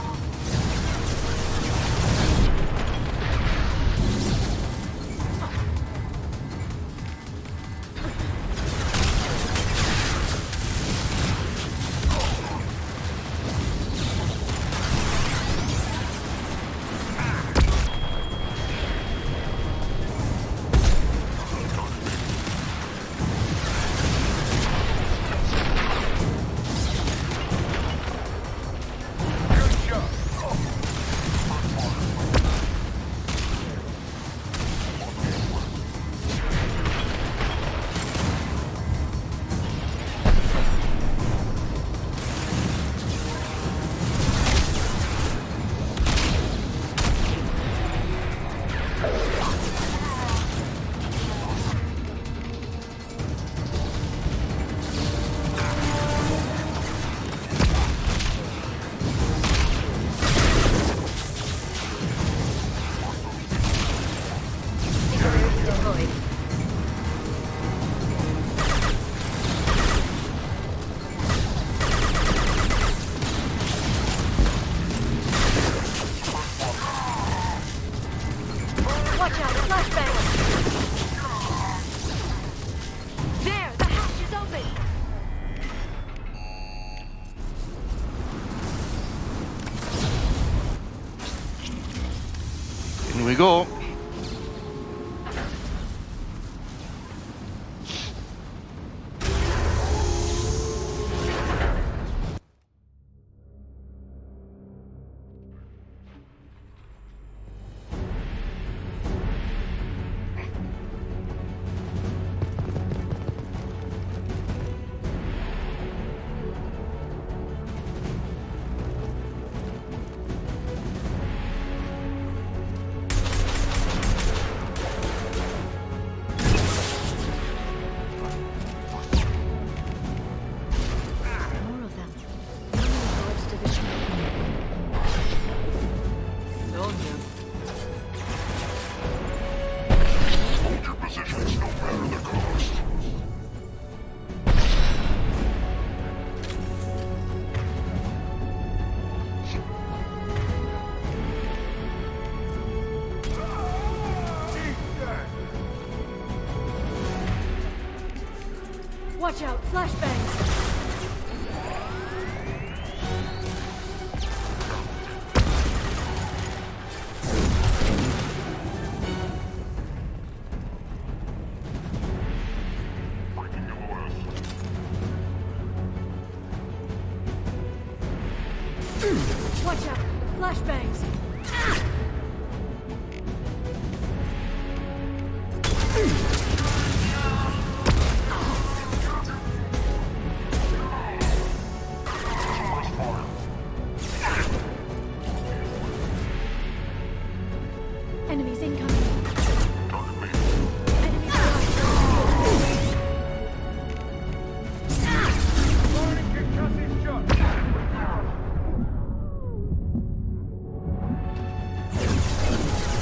Watch out, flashbang! There, the hatch is open! In we go. More of them. One in regards to the ship. Told you. Hold your positions no matter the cost. Watch out, flashbangs! Watch out, flashbangs! Enemies incoming. Enemies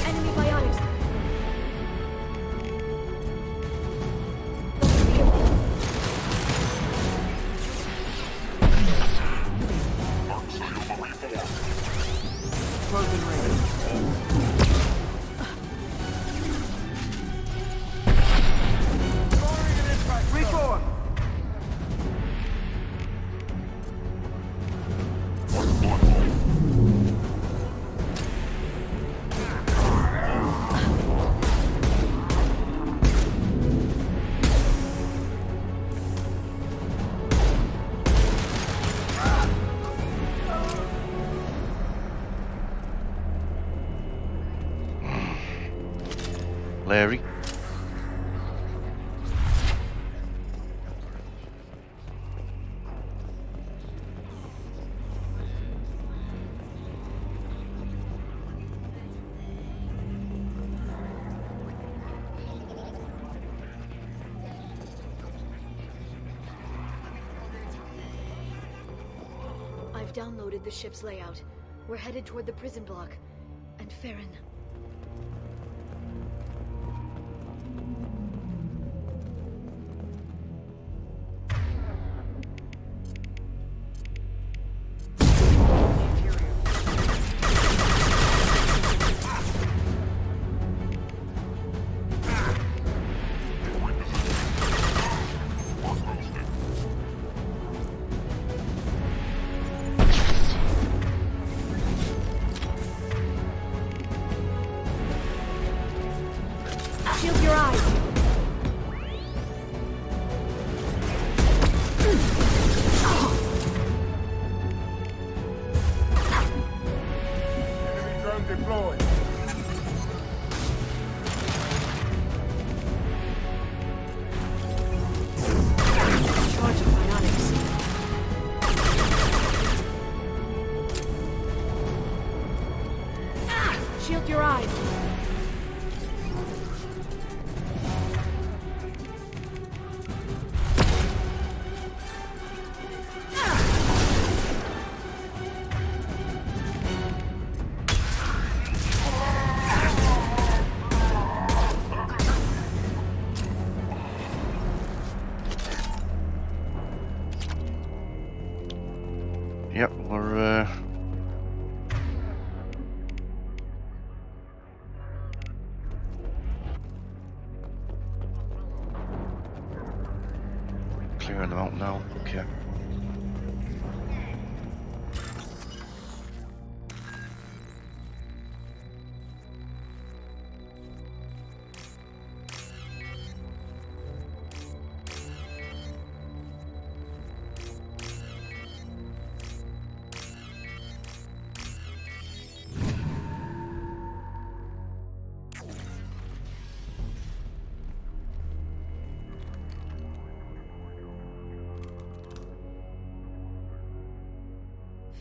Enemy biotics. airy. I've downloaded the ship's layout. We're headed toward the prison block. And Farron. Shield your eyes. Enemy drone deployed. Charging bionics. Shield your eyes. Yep, we're clearing them out now. Okay.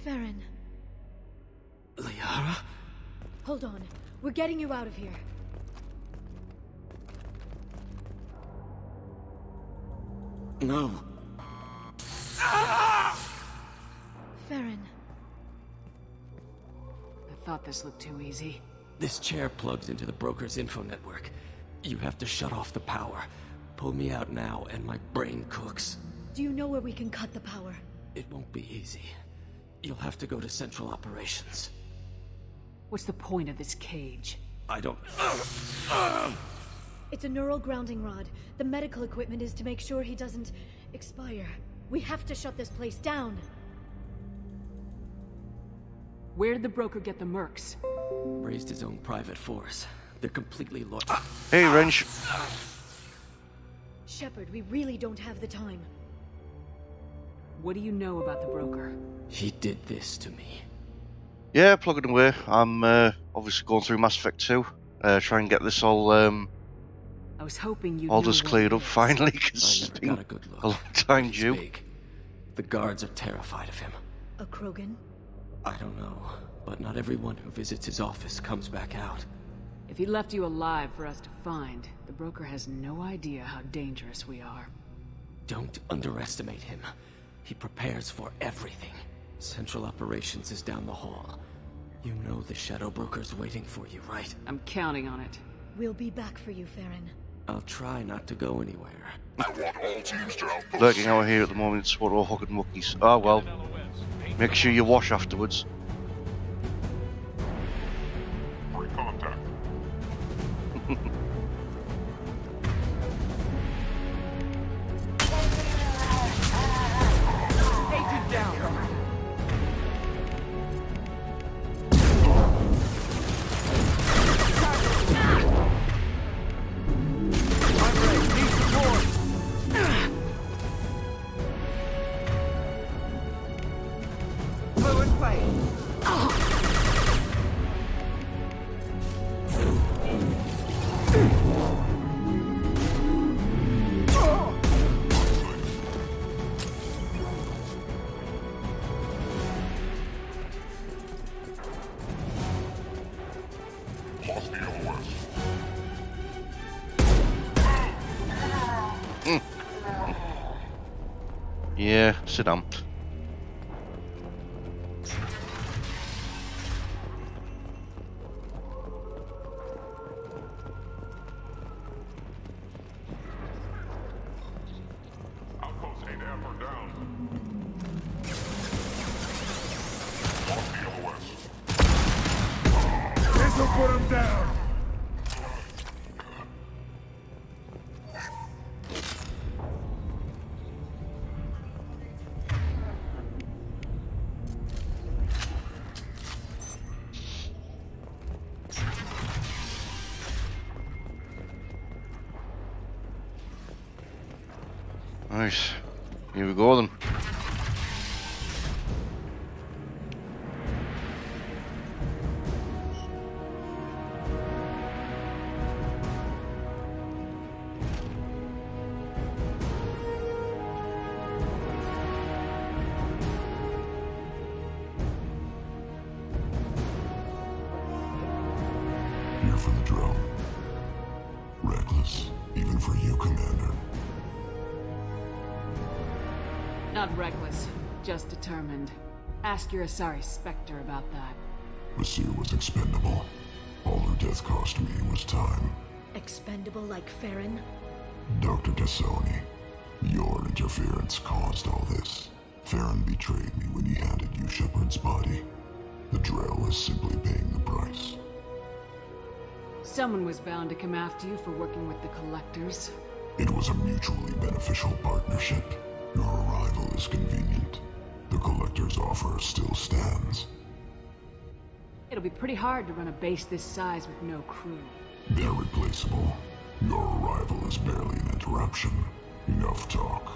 Farron. Liara? Hold on. We're getting you out of here. No. Farron. I thought this looked too easy. This chair plugs into the broker's info network. You have to shut off the power. Pull me out now and my brain cooks. Do you know where we can cut the power? It won't be easy. You'll have to go to Central Operations. What's the point of this cage? I don't... It's a neural grounding rod. The medical equipment is to make sure he doesn't expire. We have to shut this place down. Where did the broker get the mercs? Raised his own private force. They're completely loyal. Hey, Wrench. Shepard, we really don't have the time. What do you know about the broker? He did this to me. Yeah, plugging away. I'm obviously going through Mass Effect 2. Try and get this all I was hoping you'd all know just what cleared it up is. finally, because I it's never been got a good look. a long time due. Big. The guards are terrified of him. A Krogan? I don't know, but not everyone who visits his office comes back out. If he left you alive for us to find, the broker has no idea how dangerous we are. Don't underestimate him. He prepares for everything. Central Operations is down the hall. You know the Shadow Broker's waiting for you, right? I'm counting on it. We'll be back for you, Farron. I'll try not to go anywhere. Lurking out here at the moment, it's what all hog and muckies. Ah, well. Make sure you wash afterwards. Contact. Agent down. I'm ready. Need support. Fluid play. Yeah, sit down. Outpost 8F are down. Lost the LOS. This'll put him down. Nice. Here we go then. Here for the drill. Reckless, even for you, Commander. Not reckless, just determined. Ask your Asari Spectre about that. Masir was expendable. All her death cost me was time. Expendable like Farron? Dr. Tassoni, your interference caused all this. Farron betrayed me when he handed you Shepard's body. The Drell is simply paying the price. Someone was bound to come after you for working with the Collectors. It was a mutually beneficial partnership. Your arrival is convenient. The Collector's offer still stands. It'll be pretty hard to run a base this size with no crew. They're replaceable. Your arrival is barely an interruption. Enough talk.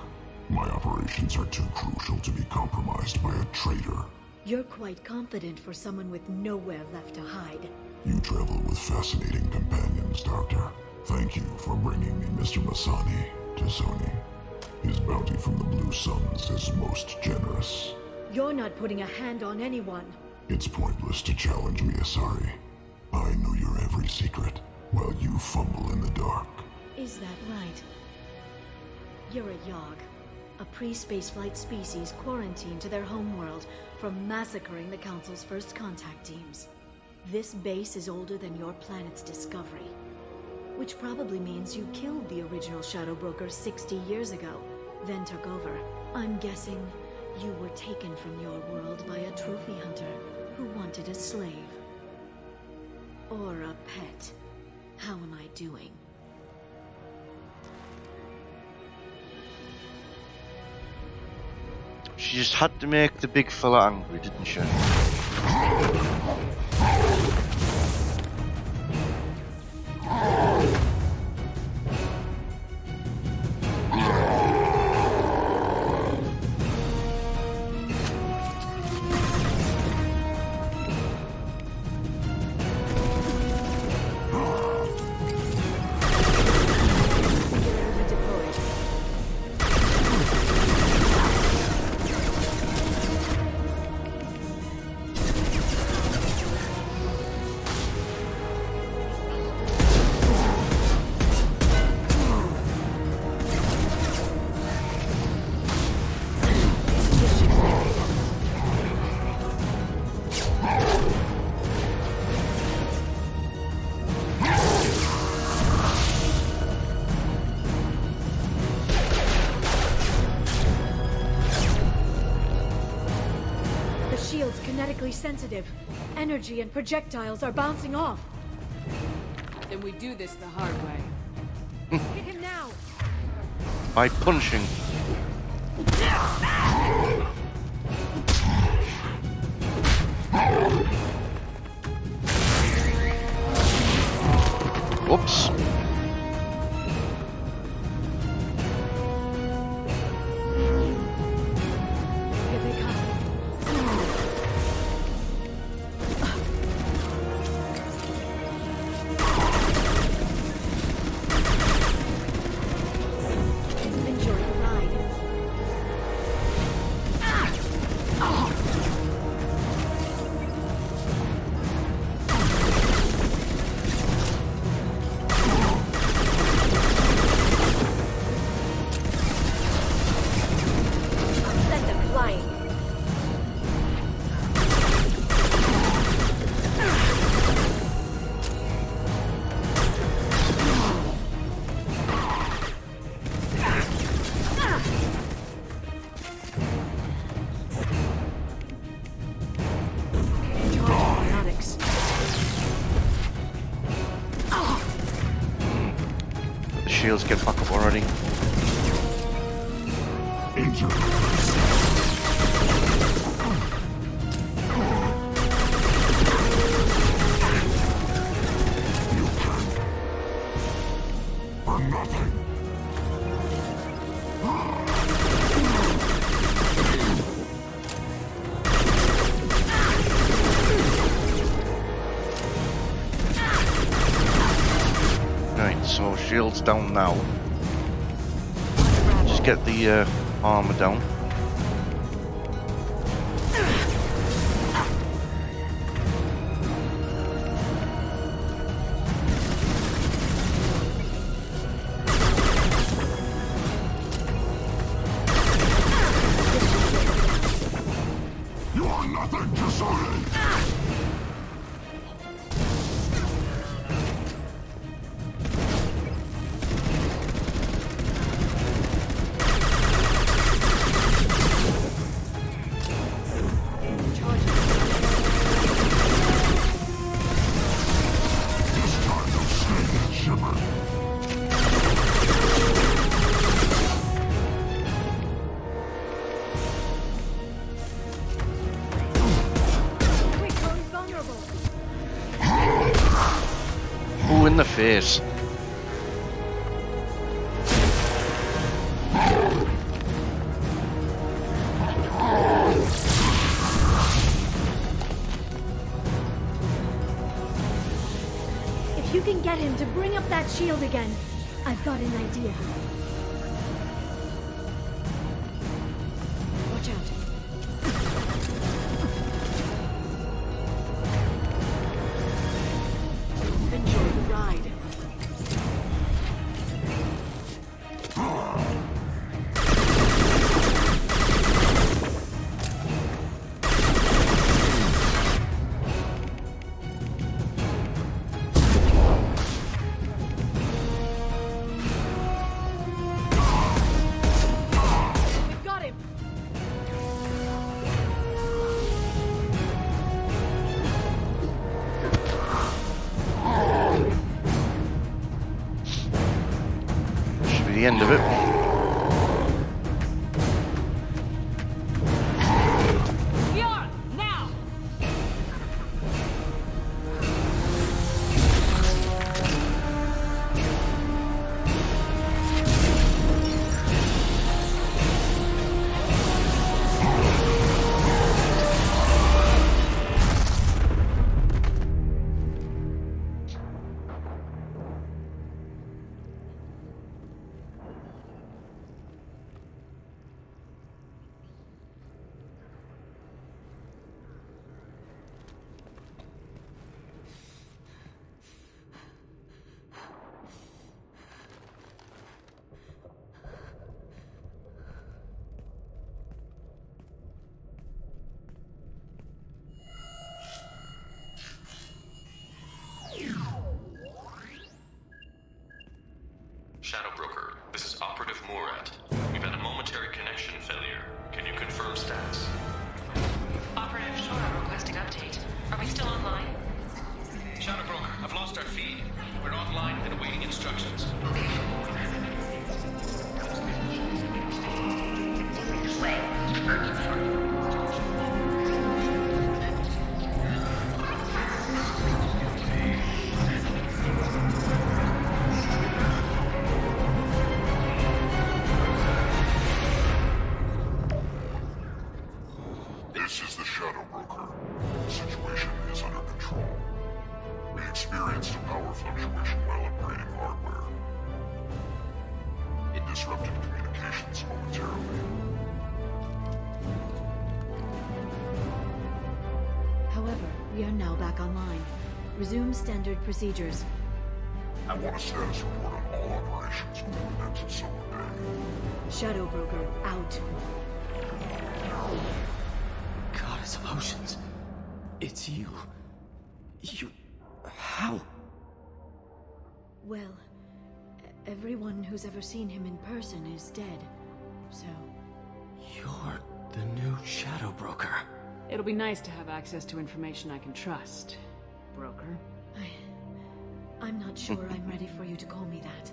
My operations are too crucial to be compromised by a traitor. You're quite confident for someone with nowhere left to hide. You travel with fascinating companions, Doctor. Thank you for bringing me Mr. Masani to Sony. His bounty from the Blue Suns is most generous. You're not putting a hand on anyone. It's pointless to challenge me, Asari. I know your every secret, while you fumble in the dark. Is that right? You're a Yogg, a pre-spaceflight species quarantined to their homeworld from massacring the Council's first contact teams. This base is older than your planet's discovery, which probably means you killed the original Shadow Broker 60 years ago, then took over. I'm guessing you were taken from your world by a trophy hunter who wanted a slave. Or a pet. How am I doing? She just had to make the big fella angry, didn't she? Kinetically sensitive. Energy and projectiles are bouncing off. Then we do this the hard way. Hit him now! By punching. Whoops. Here they come. Enjoy the ride. the shields get back up already. Right, so shields down now. Just get the armor down. You are nothing to Sony! Ooh, in the face. If you can get him to bring up that shield again, I've got an idea. Watch out. Enjoy the ride. We've got him. Should be the end of it. Now. Shadow Broker, this is Operative Murat. We've had a momentary connection failure. Can you confirm status? Operative Shora requesting update. Are we still online? Shadow Broker, I've lost our feed. We're online and awaiting instructions. This is the Shadow Broker. The situation is under control. We experienced a power fluctuation while upgrading hardware. It disrupted communications momentarily. However, we are now back online. Resume standard procedures. I want a status report on all operations within the next summer day. Shadow Broker out. Goddess of Oceans. It's you. You... How? Well, everyone who's ever seen him in person is dead. So... You're the new Shadow Broker. It'll be nice to have access to information I can trust, Broker. I'm not sure I'm ready for you to call me that.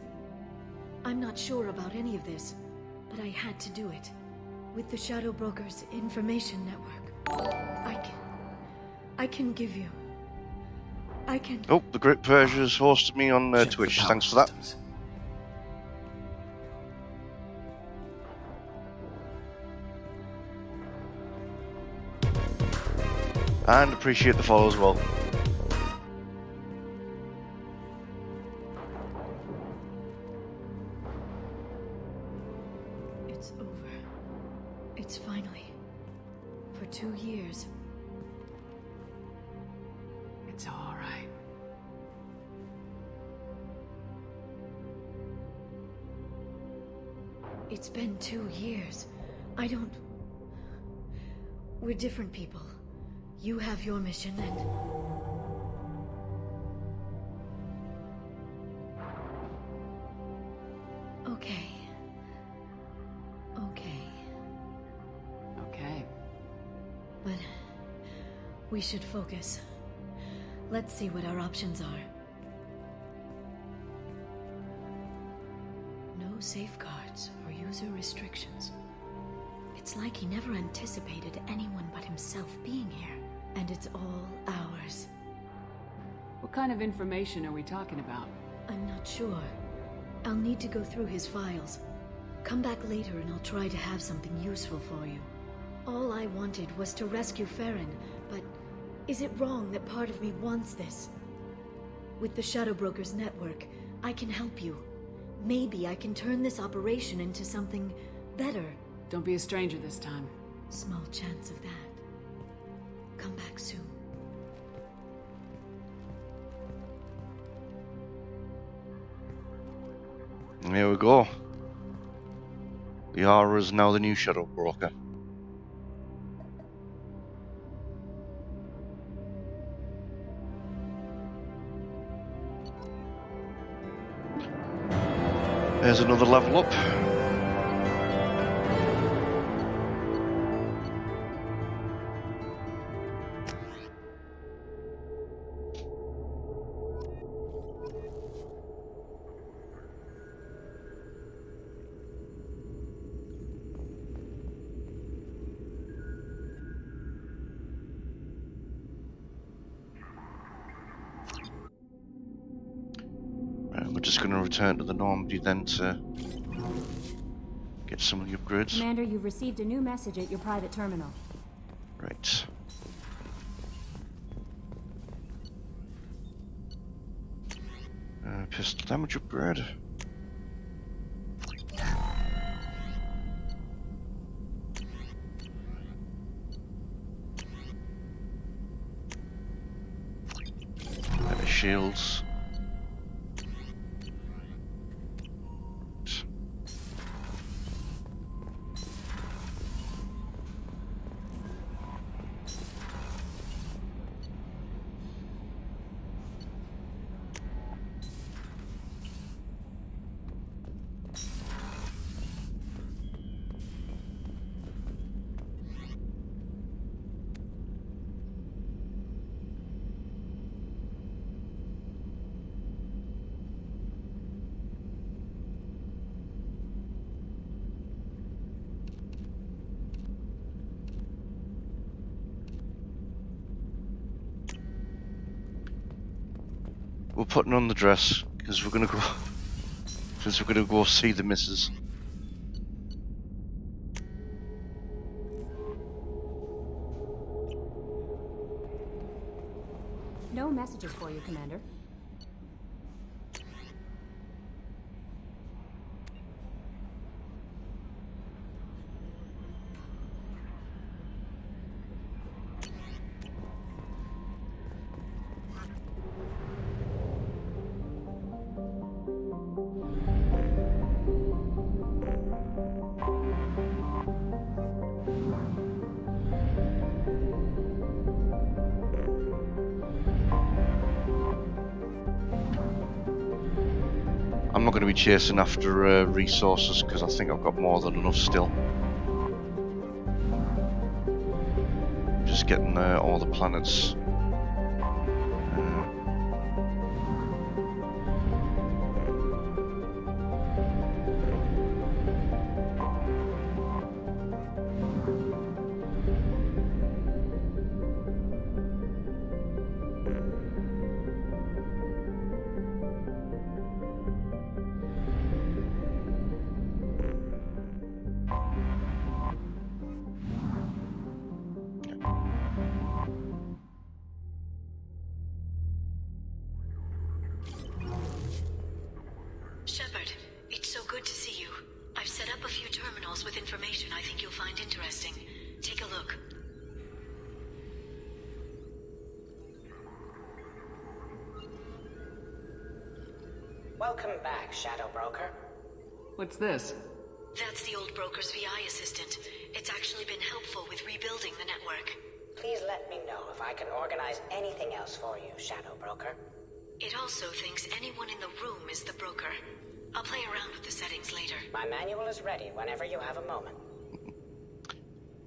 I'm not sure about any of this, but I had to do it. With the Shadow Broker's information network, I can give you. I can... Oh, the Great Persia's hosted me on Twitch. Thanks for that. And appreciate the follow as well. It's over. It's finally. For 2 years. It's all right. It's been 2 years. I don't... We're different people. You have your mission and... Okay. Okay. But... we should focus. Let's see what our options are. No safeguards or user restrictions. It's like he never anticipated anyone but himself being here. And it's all ours. What kind of information are we talking about? I'm not sure. I'll need to go through his files. Come back later and I'll try to have something useful for you. All I wanted was to rescue Farron, but is it wrong that part of me wants this? With the Shadow Broker's network, I can help you. Maybe I can turn this operation into something better. Don't be a stranger this time. Small chance of that. Come back soon. Here we go. Yara is now the new Shadow Broker. There's another level up. We're just going to return to the Normandy then to get some of the upgrades. Commander, you've received a new message at your private terminal. Right. Pistol damage upgrade. Better shields. We're putting on the dress because we're gonna go see the missus. No messages for you, Commander. I'm not going to be chasing after resources because I think I've got more than enough still. Just getting all the planets. with information I think you'll find interesting. Take a look. Welcome back, Shadow Broker. What's this? That's the old broker's VI assistant. It's actually been helpful with rebuilding the network. Please let me know if I can organize anything else for you, Shadow Broker. It also thinks anyone in the room is the broker. I'll play around with the settings later. My manual is ready whenever you have a moment.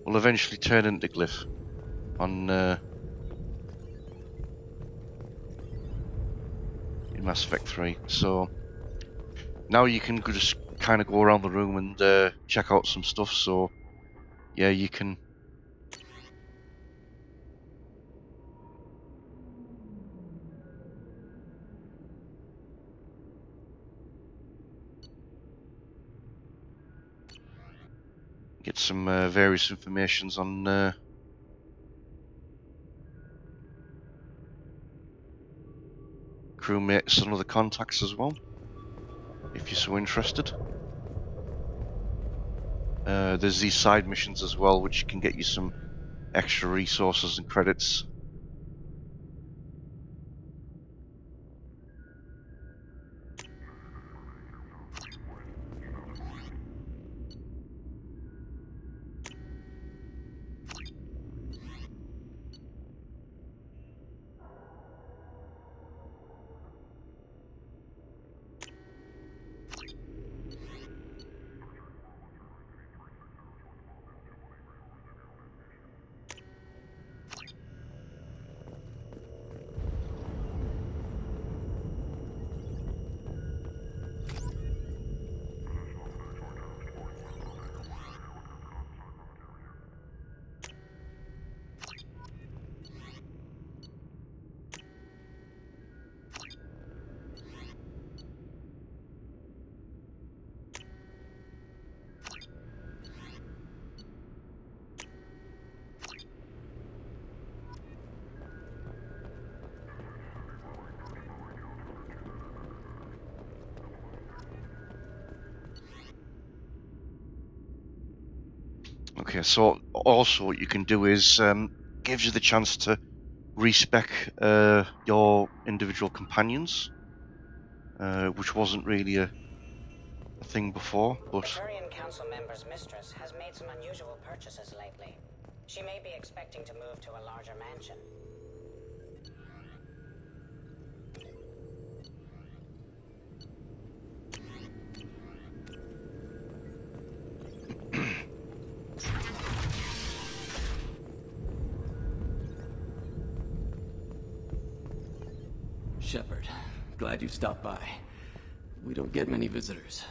Will eventually turn into Glyph on in Mass Effect 3. So now you can just kind of go around the room and check out some stuff. So yeah, you can. Get some various informations on crewmates and other contacts as well, if you're so interested. There's these side missions as well, which can get you some extra resources and credits. Okay, so also what you can do is gives you the chance to respec your individual companions, which wasn't really a thing before, but The Turian Council member's mistress has made some unusual purchases lately. She may be expecting to move to a larger mansion. Shepard, glad you stopped by. We don't get many visitors.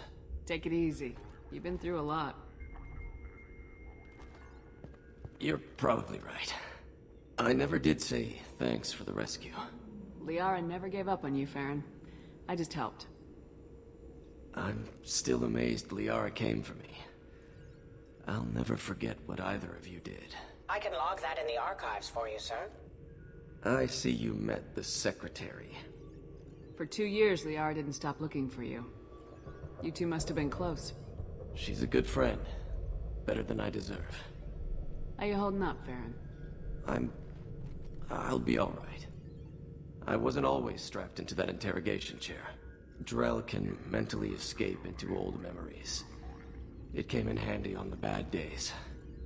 Take it easy. You've been through a lot. You're probably right. I never did say thanks for the rescue. Liara never gave up on you, Farron. I just helped. I'm still amazed Liara came for me. I'll never forget what either of you did. I can log that in the archives for you, sir. I see you met the Secretary. For 2 years, Liara didn't stop looking for you. You two must have been close. She's a good friend. Better than I deserve. How you holding up, Farron? I'll be alright. I wasn't always strapped into that interrogation chair. Drell can mentally escape into old memories. It came in handy on the bad days.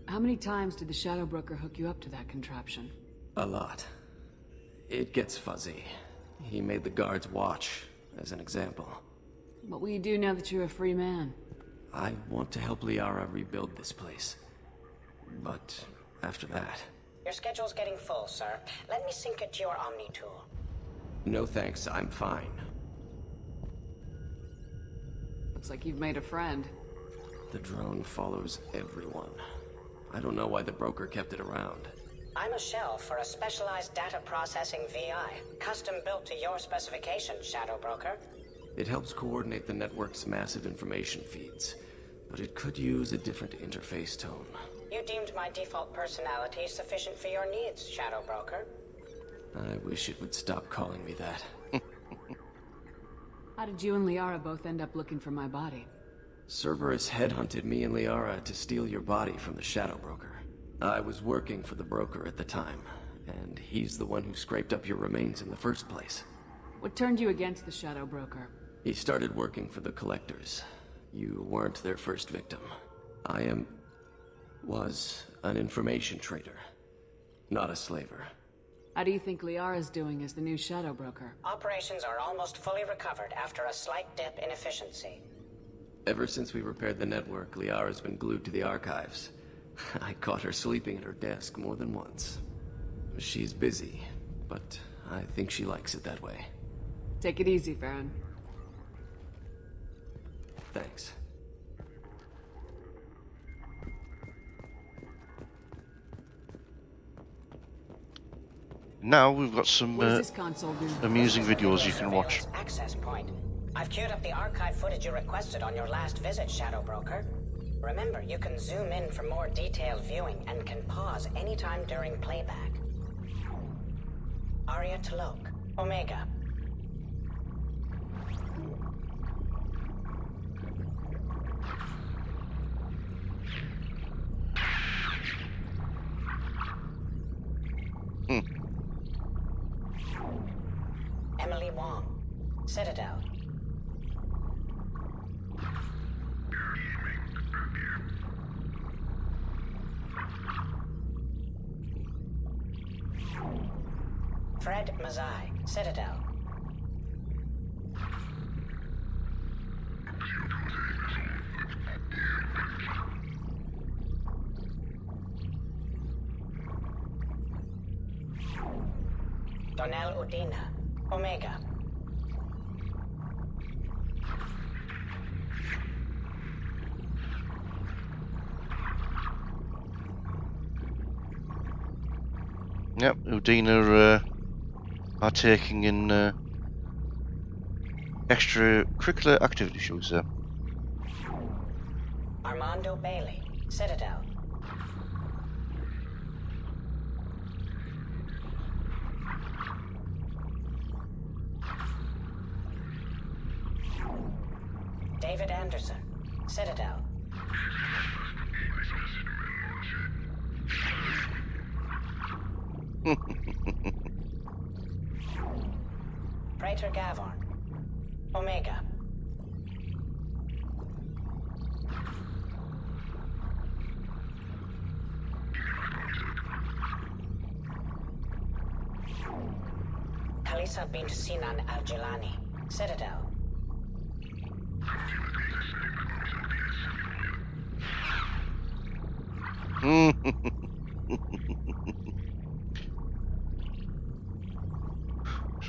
How many times did the Shadow Broker hook you up to that contraption? A lot. It gets fuzzy. He made the guards watch, as an example. What will you do now that you're a free man? I want to help Liara rebuild this place. But after that... Your schedule's getting full, sir. Let me sync it to your Omni tool. No thanks, I'm fine. Looks like you've made a friend. The drone follows everyone. I don't know why the broker kept it around. I'm a shell for a specialized data processing VI, custom built to your specifications, Shadow Broker. It helps coordinate the network's massive information feeds, but it could use a different interface tone. You deemed my default personality sufficient for your needs, Shadow Broker. I wish it would stop calling me that. How did you and Liara both end up looking for my body? Cerberus headhunted me and Liara to steal your body from the Shadow Broker. I was working for the broker at the time, and he's the one who scraped up your remains in the first place. What turned you against the Shadow Broker? He started working for the Collectors. You weren't their first victim. Was an information trader, not a slaver. How do you think Liara's doing as the new Shadow Broker? Operations are almost fully recovered after a slight dip in efficiency. Ever since we repaired the network, Liara's been glued to the archives. I caught her sleeping at her desk more than once. She's busy, but I think she likes it that way. Take it easy, Farron. Thanks. Now we've got some What does this console do? amusing videos you can watch. Access point. I've queued up the archive footage you requested on your last visit, Shadow Broker. Remember, you can zoom in for more detailed viewing and can pause anytime during playback. Aria Talok, Omega. Emily Wong, Citadel. Fred Mazai, Citadel. Donnell Udina, Omega. Yep, Udina are taking in extracurricular activity, shall we say. Armando Bailey, Citadel. David Anderson, Citadel. Praetor Gavorn, Omega. Kalisa bint Sinan Al-Jilani, Citadel.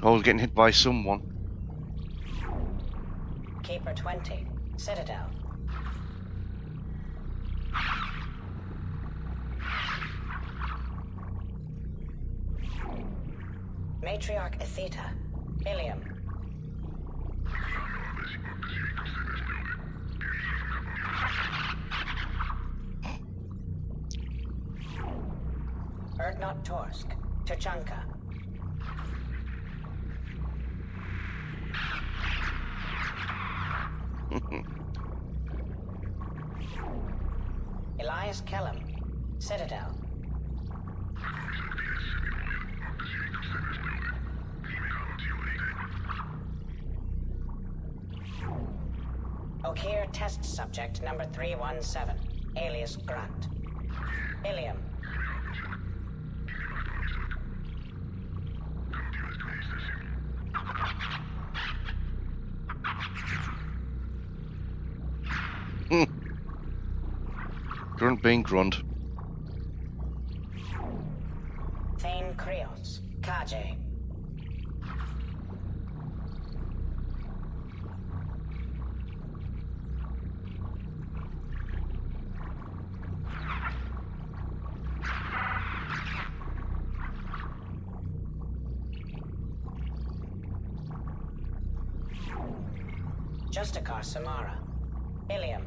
Always getting hit by someone. Keeper 20, Citadel. Matriarch Atheta, Ilium. Erdnot Torsk, Tachanka. Elias Kellum, Citadel. Okir test subject number 317, alias Grunt. Ilium. Grunt being grunt. Thane Krios, Kaje. Justicar Samara, Ilium.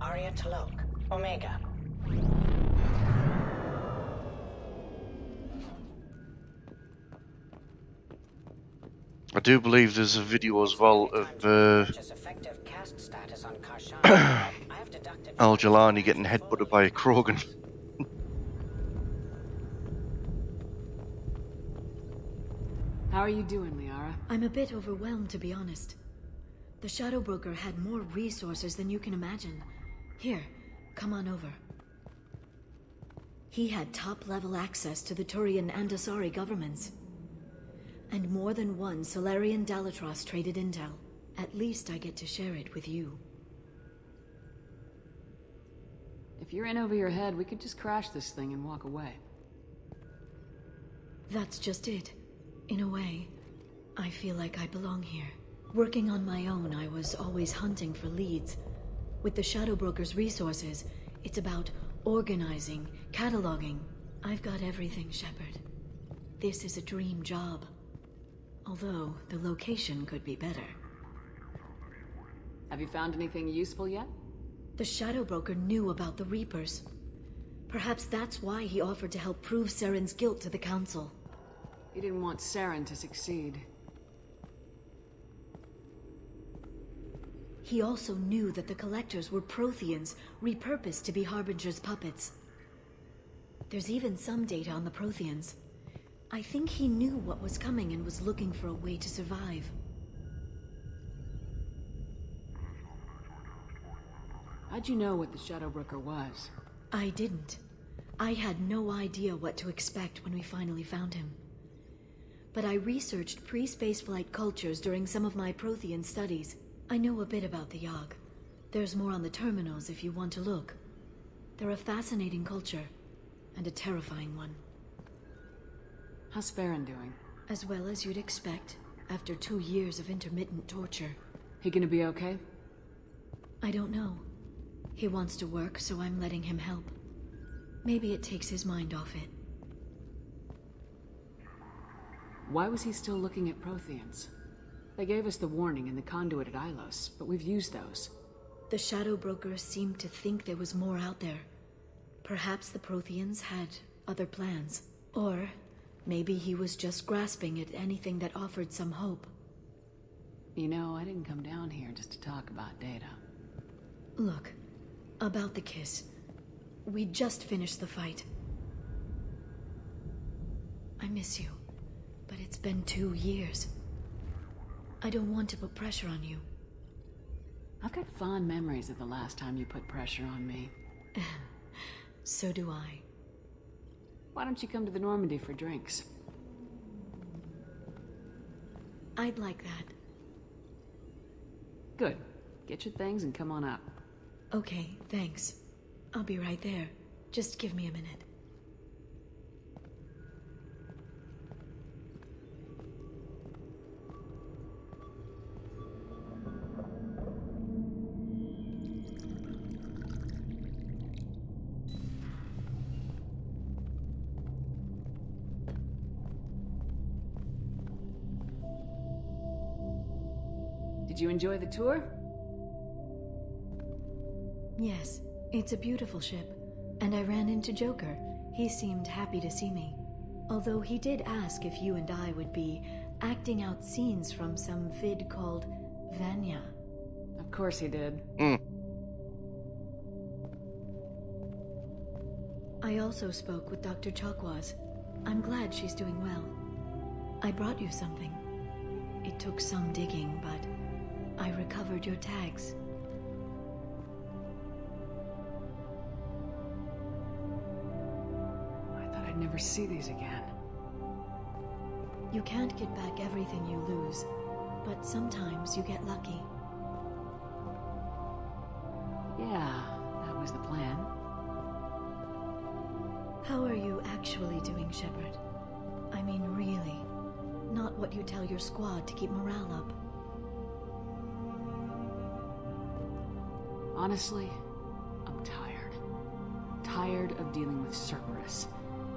Arya Talok, Omega. I do believe there's a video as well of Al-Jalani getting headbutted by a Krogan. How are you doing, Liara? I'm a bit overwhelmed, to be honest. The Shadow Broker had more resources than you can imagine. Here, come on over. He had top-level access to the Turian and Asari governments. And more than one Solarian Dalatros traded intel. At least I get to share it with you. If you're in over your head, we could just crash this thing and walk away. That's just it. In a way, I feel like I belong here. Working on my own, I was always hunting for leads. With the Shadow Broker's resources, it's about organizing, cataloging. I've got everything, Shepard. This is a dream job. Although, the location could be better. Have you found anything useful yet? The Shadow Broker knew about the Reapers. Perhaps that's why he offered to help prove Saren's guilt to the Council. He didn't want Saren to succeed. He also knew that the Collectors were Protheans, repurposed to be Harbinger's puppets. There's even some data on the Protheans. I think he knew what was coming and was looking for a way to survive. How'd you know what the Shadow Broker was? I didn't. I had no idea what to expect when we finally found him. But I researched pre-spaceflight cultures during some of my Prothean studies. I know a bit about the Yogg. There's more on the terminals if you want to look. They're a fascinating culture, and a terrifying one. How's Farron doing? As well as you'd expect, after 2 years of intermittent torture. He gonna be okay? I don't know. He wants to work, so I'm letting him help. Maybe it takes his mind off it. Why was he still looking at Protheans? They gave us the warning in the conduit at Ilos, but we've used those. The Shadow Broker seemed to think there was more out there. Perhaps the Protheans had other plans. Or maybe he was just grasping at anything that offered some hope. You know, I didn't come down here just to talk about data. Look, about the kiss. We just finished the fight. I miss you, but it's been 2 years. I don't want to put pressure on you. I've got fond memories of the last time you put pressure on me. So do I. Why don't you come to the Normandy for drinks? I'd like that. Good. Get your things and come on up. Okay, thanks. I'll be right there. Just give me a minute. Did you enjoy the tour? Yes, it's a beautiful ship. And I ran into Joker. He seemed happy to see me. Although he did ask if you and I would be acting out scenes from some vid called Vanya. Of course he did. I also spoke with Dr. Chakwas. I'm glad she's doing well. I brought you something. It took some digging, but I recovered your tags. I thought I'd never see these again. You can't get back everything you lose, but sometimes you get lucky. Yeah, that was the plan. How are you actually doing, Shepard? I mean, really. Not what you tell your squad to keep morale up. Honestly, I'm tired. Tired of dealing with Cerberus.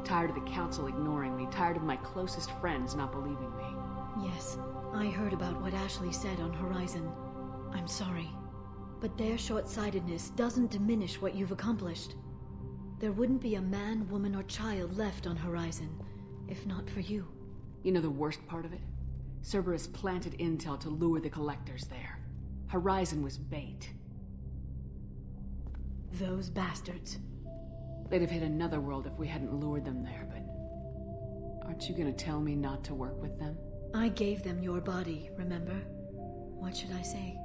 Tired of the Council ignoring me. Tired of my closest friends not believing me. Yes, I heard about what Ashley said on Horizon. I'm sorry. But their short-sightedness doesn't diminish what you've accomplished. There wouldn't be a man, woman, or child left on Horizon, if not for you. You know the worst part of it? Cerberus planted intel to lure the collectors there. Horizon was bait. Those bastards. They'd have hit another world if we hadn't lured them there, but... Aren't you gonna tell me not to work with them? I gave them your body, remember? What should I say?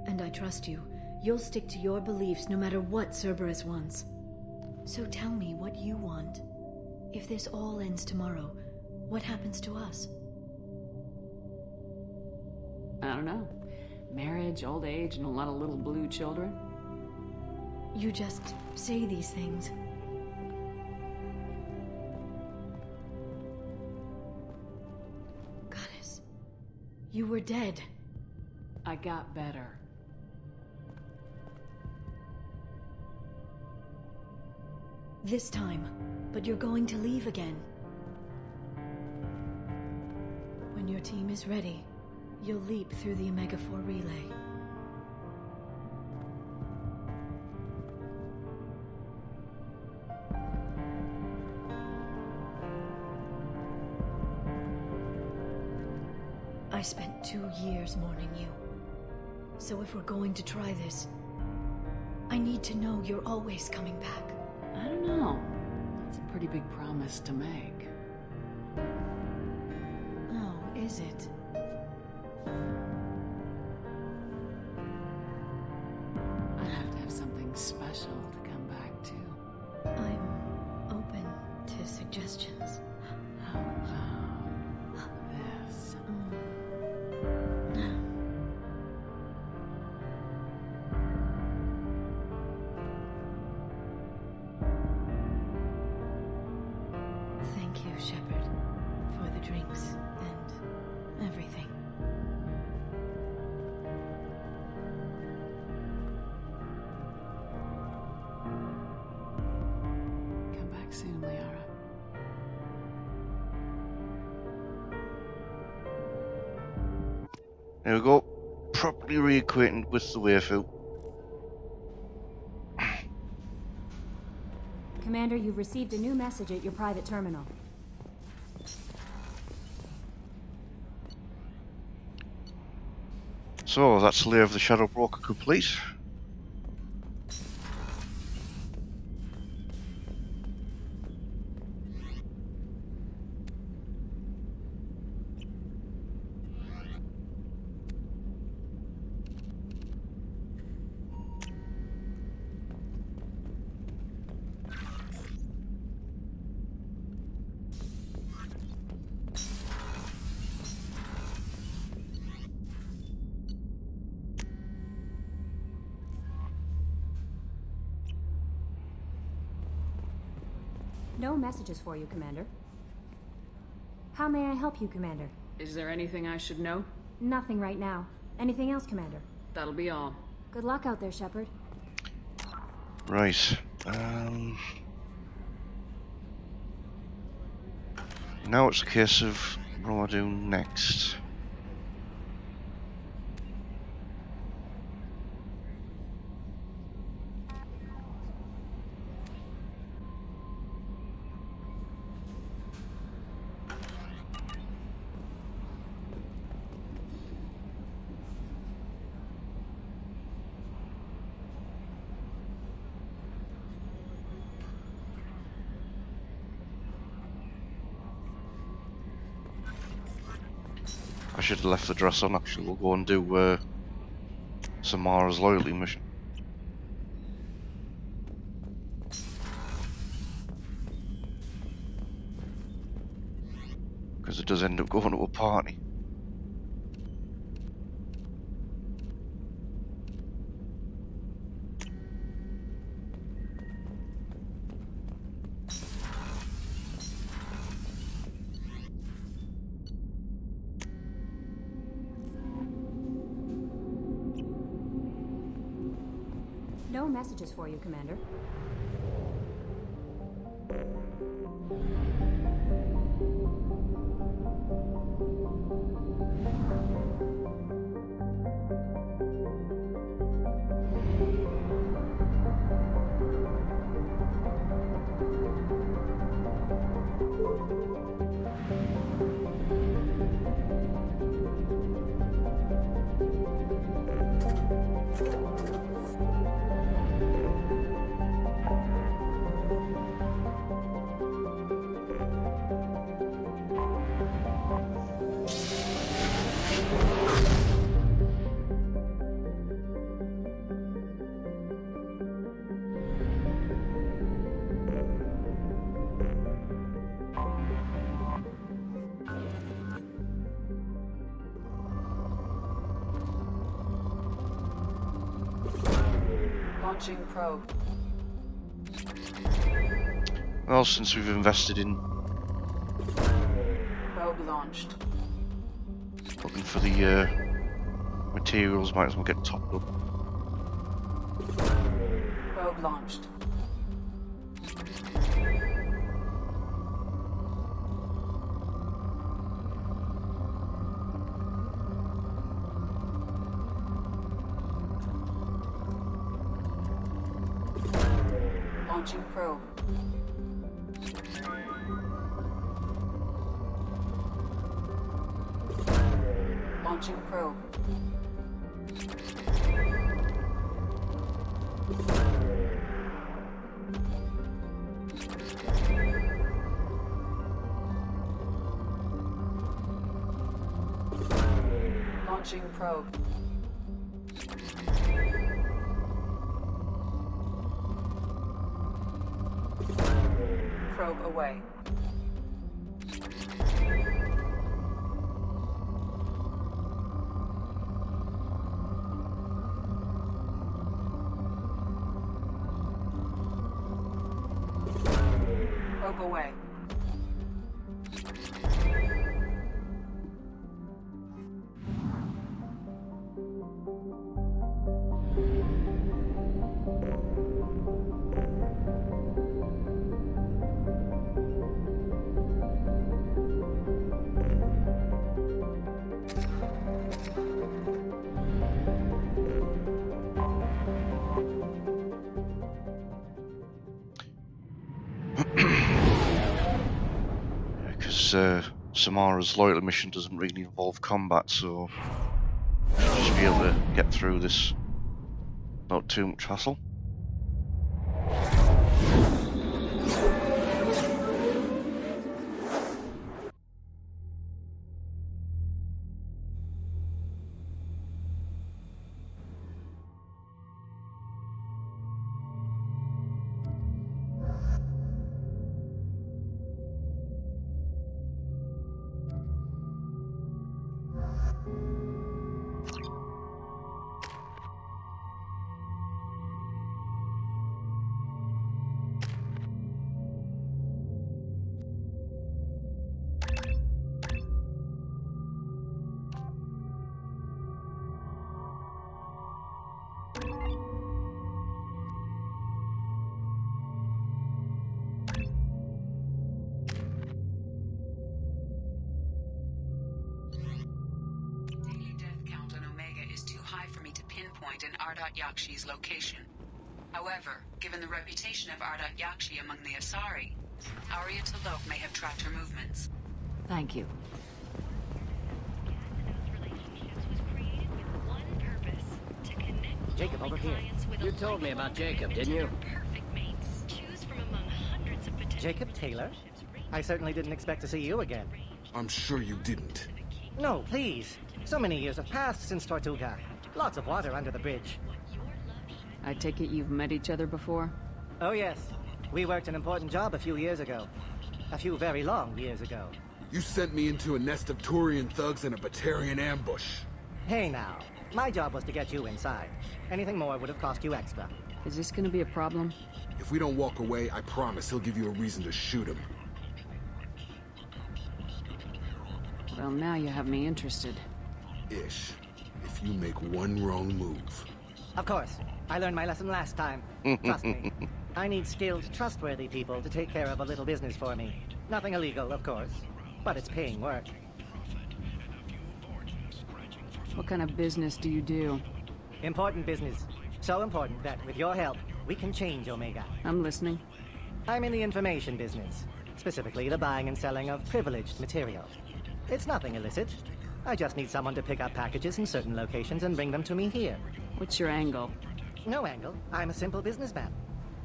And I trust you. You'll stick to your beliefs no matter what Cerberus wants. So tell me what you want. If this all ends tomorrow, what happens to us? I don't know. Marriage, old age, and a lot of little blue children? You just say these things. Goddess, you were dead. I got better. This time, but you're going to leave again. When your team is ready, you'll leap through the Omega-4 relay. I spent 2 years mourning you. So if we're going to try this, I need to know you're always coming back. I don't know. That's a pretty big promise to make. Oh, is it? I'd have to have something special to come back to. I'm open to suggestions. How about this? Thank you, Shepard, for the drinks and everything. Come back soon, Liara. There we go. Properly reacquainted with the Wayfield. Commander, you've received a new message at your private terminal. So, that's Lair of the Shadow Broker complete. No messages for you, Commander. How may I help you, Commander? Is there anything I should know? Nothing right now. Anything else, Commander? That'll be all. Good luck out there, Shepard. Right. Now it's a case of what do I do next? I should have left the dress on. Actually, we'll go and do Samara's loyalty mission. Because it does end up going to a party. No messages for you, Commander. Launching probe. Well, since we've invested in Probe launched. looking for the materials, might as well get topped up. Probe launched. Launching probe. Launching probe. Launching probe. Probe away. Probe away. Because Samara's loyalty mission doesn't really involve combat, so we should just be able to get through this without too much hassle. In Addot Yakshi's location. However, given the reputation of Addot Yakshi among the Asari, Arya T'Loak may have tracked her movements. Thank you. Jacob, over here. You told me about Jacob, didn't you? Jacob Taylor? I certainly didn't expect to see you again. I'm sure you didn't. No, please. So many years have passed since Tortuga. Lots of water under the bridge. I take it you've met each other before? Oh yes. We worked an important job a few years ago. A few very long years ago. You sent me into a nest of Turian thugs and a Batarian ambush. Hey now. My job was to get you inside. Anything more would have cost you extra. Is this gonna be a problem? If we don't walk away, I promise he'll give you a reason to shoot him. Well, now you have me interested. Ish. If you make one wrong move. Of course. I learned my lesson last time. Trust me. I need skilled, trustworthy people to take care of a little business for me. Nothing illegal, of course. But it's paying work. What kind of business do you do? Important business. So important that, with your help, we can change Omega. I'm listening. I'm in the information business. Specifically, the buying and selling of privileged material. It's nothing illicit. I just need someone to pick up packages in certain locations and bring them to me here. What's your angle? No angle. I'm a simple businessman.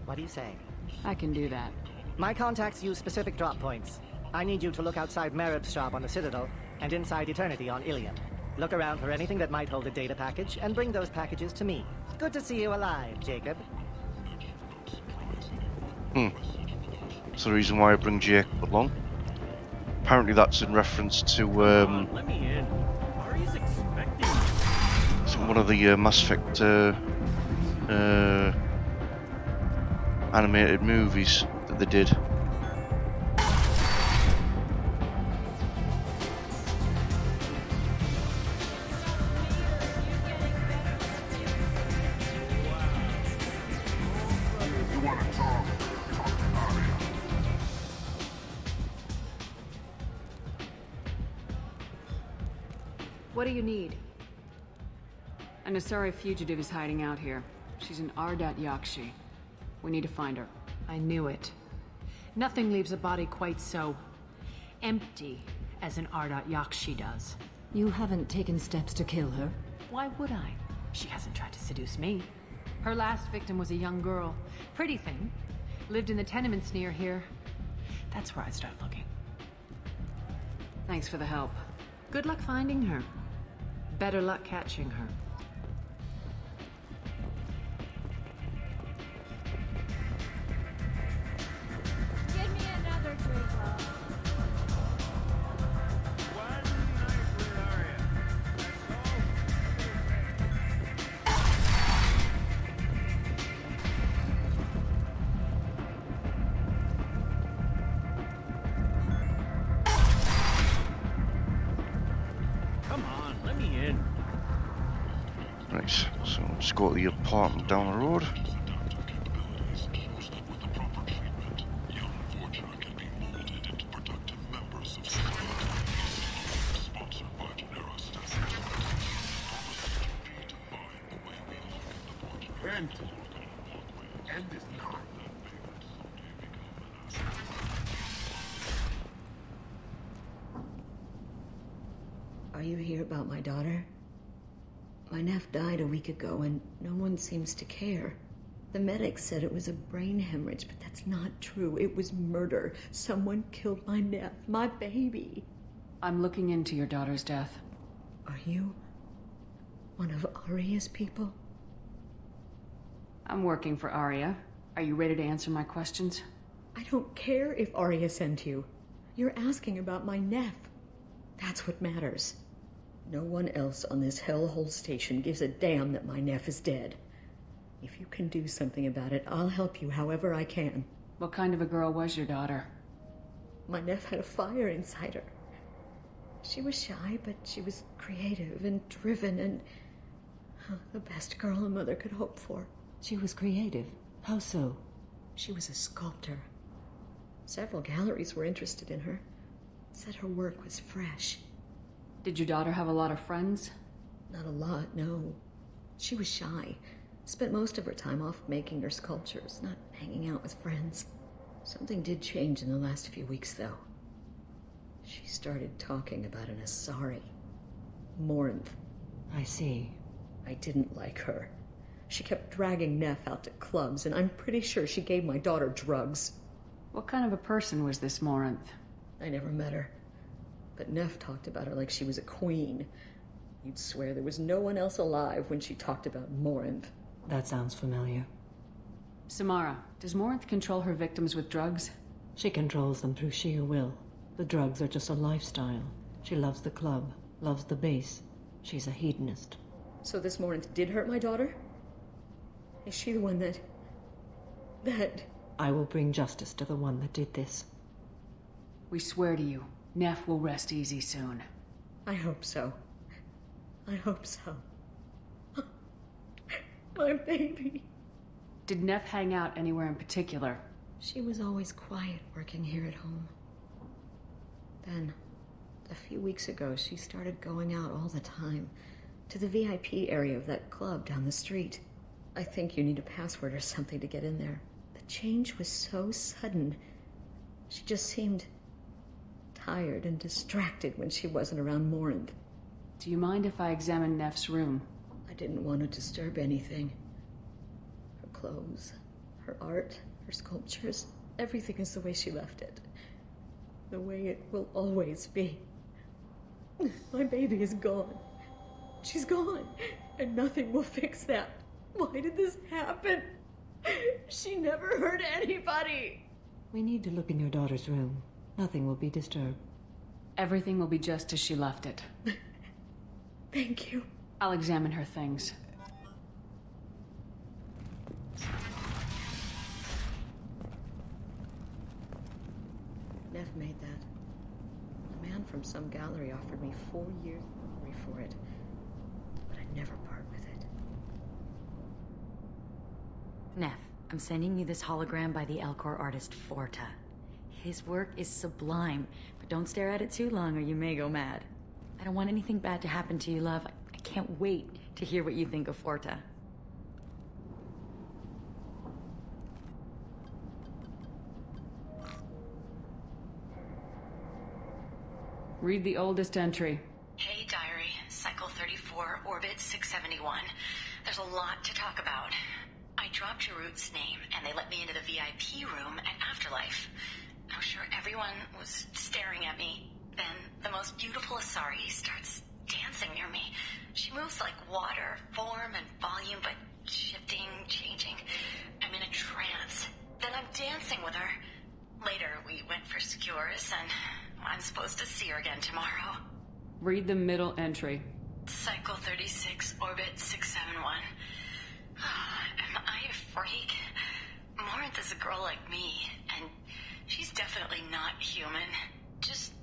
What do you say? I can do that. My contacts use specific drop points. I need you to look outside Merib's shop on the Citadel and inside Eternity on Ilium. Look around for anything that might hold a data package and bring those packages to me. Good to see you alive, Jacob. That's the reason why I bring Jacob along. Apparently that's in reference to let me in. Ari's expecting one of the Mass Effect animated movies that they did. What do you need? An Asari fugitive is hiding out here. She's an Ardat Yakshi. We need to find her. I knew it. Nothing leaves a body quite so empty as an Ardat Yakshi does. You haven't taken steps to kill her? Why would I? She hasn't tried to seduce me. Her last victim was a young girl. Pretty thing. Lived in the tenements near here. That's where I'd start looking. Thanks for the help. Good luck finding her. Better luck catching her. Give me another drink, love. Right, so let's go to the apartment down the road. Are you here about my daughter? My nephew died a week ago and no one seems to care. The medics said it was a brain hemorrhage, but that's not true. It was murder. Someone killed my nephew, my baby. I'm looking into your daughter's death. Are you one of Arya's people? I'm working for Arya. Are you ready to answer my questions? I don't care if Arya sent you. You're asking about my nephew. That's what matters. No one else on this hellhole station gives a damn that my nephew is dead. If you can do something about it, I'll help you however I can. What kind of a girl was your daughter? My nephew had a fire inside her. She was shy, but she was creative and driven and the best girl a mother could hope for. She was creative. How so? She was a sculptor. Several galleries were interested in her. Said her work was fresh. Did your daughter have a lot of friends? Not a lot, no. She was shy. Spent most of her time off making her sculptures, not hanging out with friends. Something did change in the last few weeks, though. She started talking about an Asari. Morinth. I see. I didn't like her. She kept dragging Neff out to clubs, and I'm pretty sure she gave my daughter drugs. What kind of a person was this Morinth? I never met her. But Neff talked about her like she was a queen. You'd swear there was no one else alive when she talked about Morinth. That sounds familiar. Samara, does Morinth control her victims with drugs? She controls them through sheer will. The drugs are just a lifestyle. She loves the club, loves the base. She's a hedonist. So this Morinth did hurt my daughter? Is she the one that... I will bring justice to the one that did this. We swear to you, Neff will rest easy soon. I hope so. I hope so. My baby. Did Neff hang out anywhere in particular? She was always quiet working here at home. Then, a few weeks ago, she started going out all the time. To the VIP area of that club down the street. I think you need a password or something to get in there. The change was so sudden. She just seemed tired and distracted when she wasn't around Morinth. Do you mind if I examine Neff's room? I didn't want to disturb anything. Her clothes, her art, her sculptures, everything is the way she left it. The way it will always be. My baby is gone. She's gone, and nothing will fix that. Why did this happen? She never hurt anybody. We need to look in your daughter's room. Nothing will be disturbed. Everything will be just as she left it. Thank you. I'll examine her things. have made that. A man from some gallery offered me 4 years for it, but I'd never part with it. Neff, I'm sending you this hologram by the Elcor artist Forta. His work is sublime, but don't stare at it too long or you may go mad. I don't want anything bad to happen to you, love. I can't wait to hear what you think of Forta. Read the oldest entry. Hey, Diary. Cycle 34, Orbit 671. There's a lot to talk about. I dropped your root's name, and they let me into the VIP room at Afterlife. I'm sure everyone was staring at me. Then, the most beautiful Asari starts dancing near me. She moves like water, form and volume, but shifting, changing. I'm in a trance. Then I'm dancing with her. Later, we went for skewers, and I'm supposed to see her again tomorrow. Read the middle entry. Cycle 36, Orbit 671. Am I a freak? Morinth is a girl like me, and she's definitely not human. Just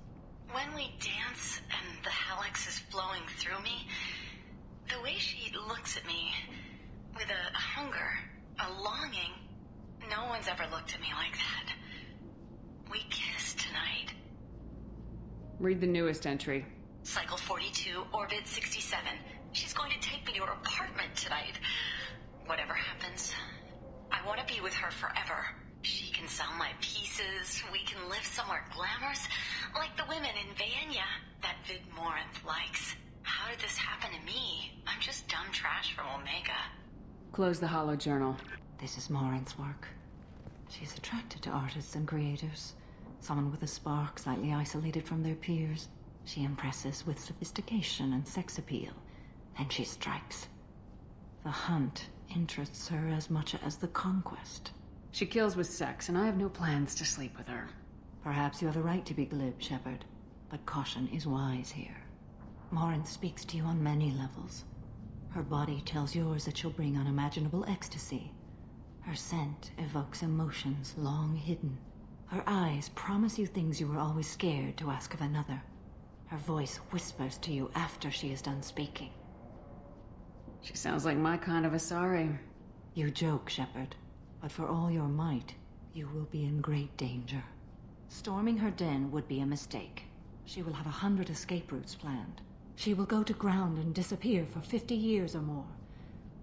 when we dance and the helix is flowing through me, the way she looks at me with a hunger, a longing, no one's ever looked at me like that. We kissed tonight. Read the newest entry. Cycle 42, Orbit 67. She's going to take me to her apartment tonight. Whatever happens, I want to be with her forever. She can sell my pieces, we can live somewhere glamorous, like the women in Vanya that Vid Morinth likes. How did this happen to me? I'm just dumb trash from Omega. Close the holo journal. This is Morinth's work. She's attracted to artists and creators. Someone with a spark, slightly isolated from their peers. She impresses with sophistication and sex appeal. Then she strikes. The hunt interests her as much as the conquest. She kills with sex, and I have no plans to sleep with her. Perhaps you have a right to be glib, Shepard, but caution is wise here. Morinth speaks to you on many levels. Her body tells yours that she'll bring unimaginable ecstasy. Her scent evokes emotions long hidden. Her eyes promise you things you were always scared to ask of another. Her voice whispers to you after she is done speaking. She sounds like my kind of Asari. You joke, Shepard, but for all your might, you will be in great danger. Storming her den would be a mistake. She will have 100 escape routes planned. She will go to ground and disappear for 50 years or more.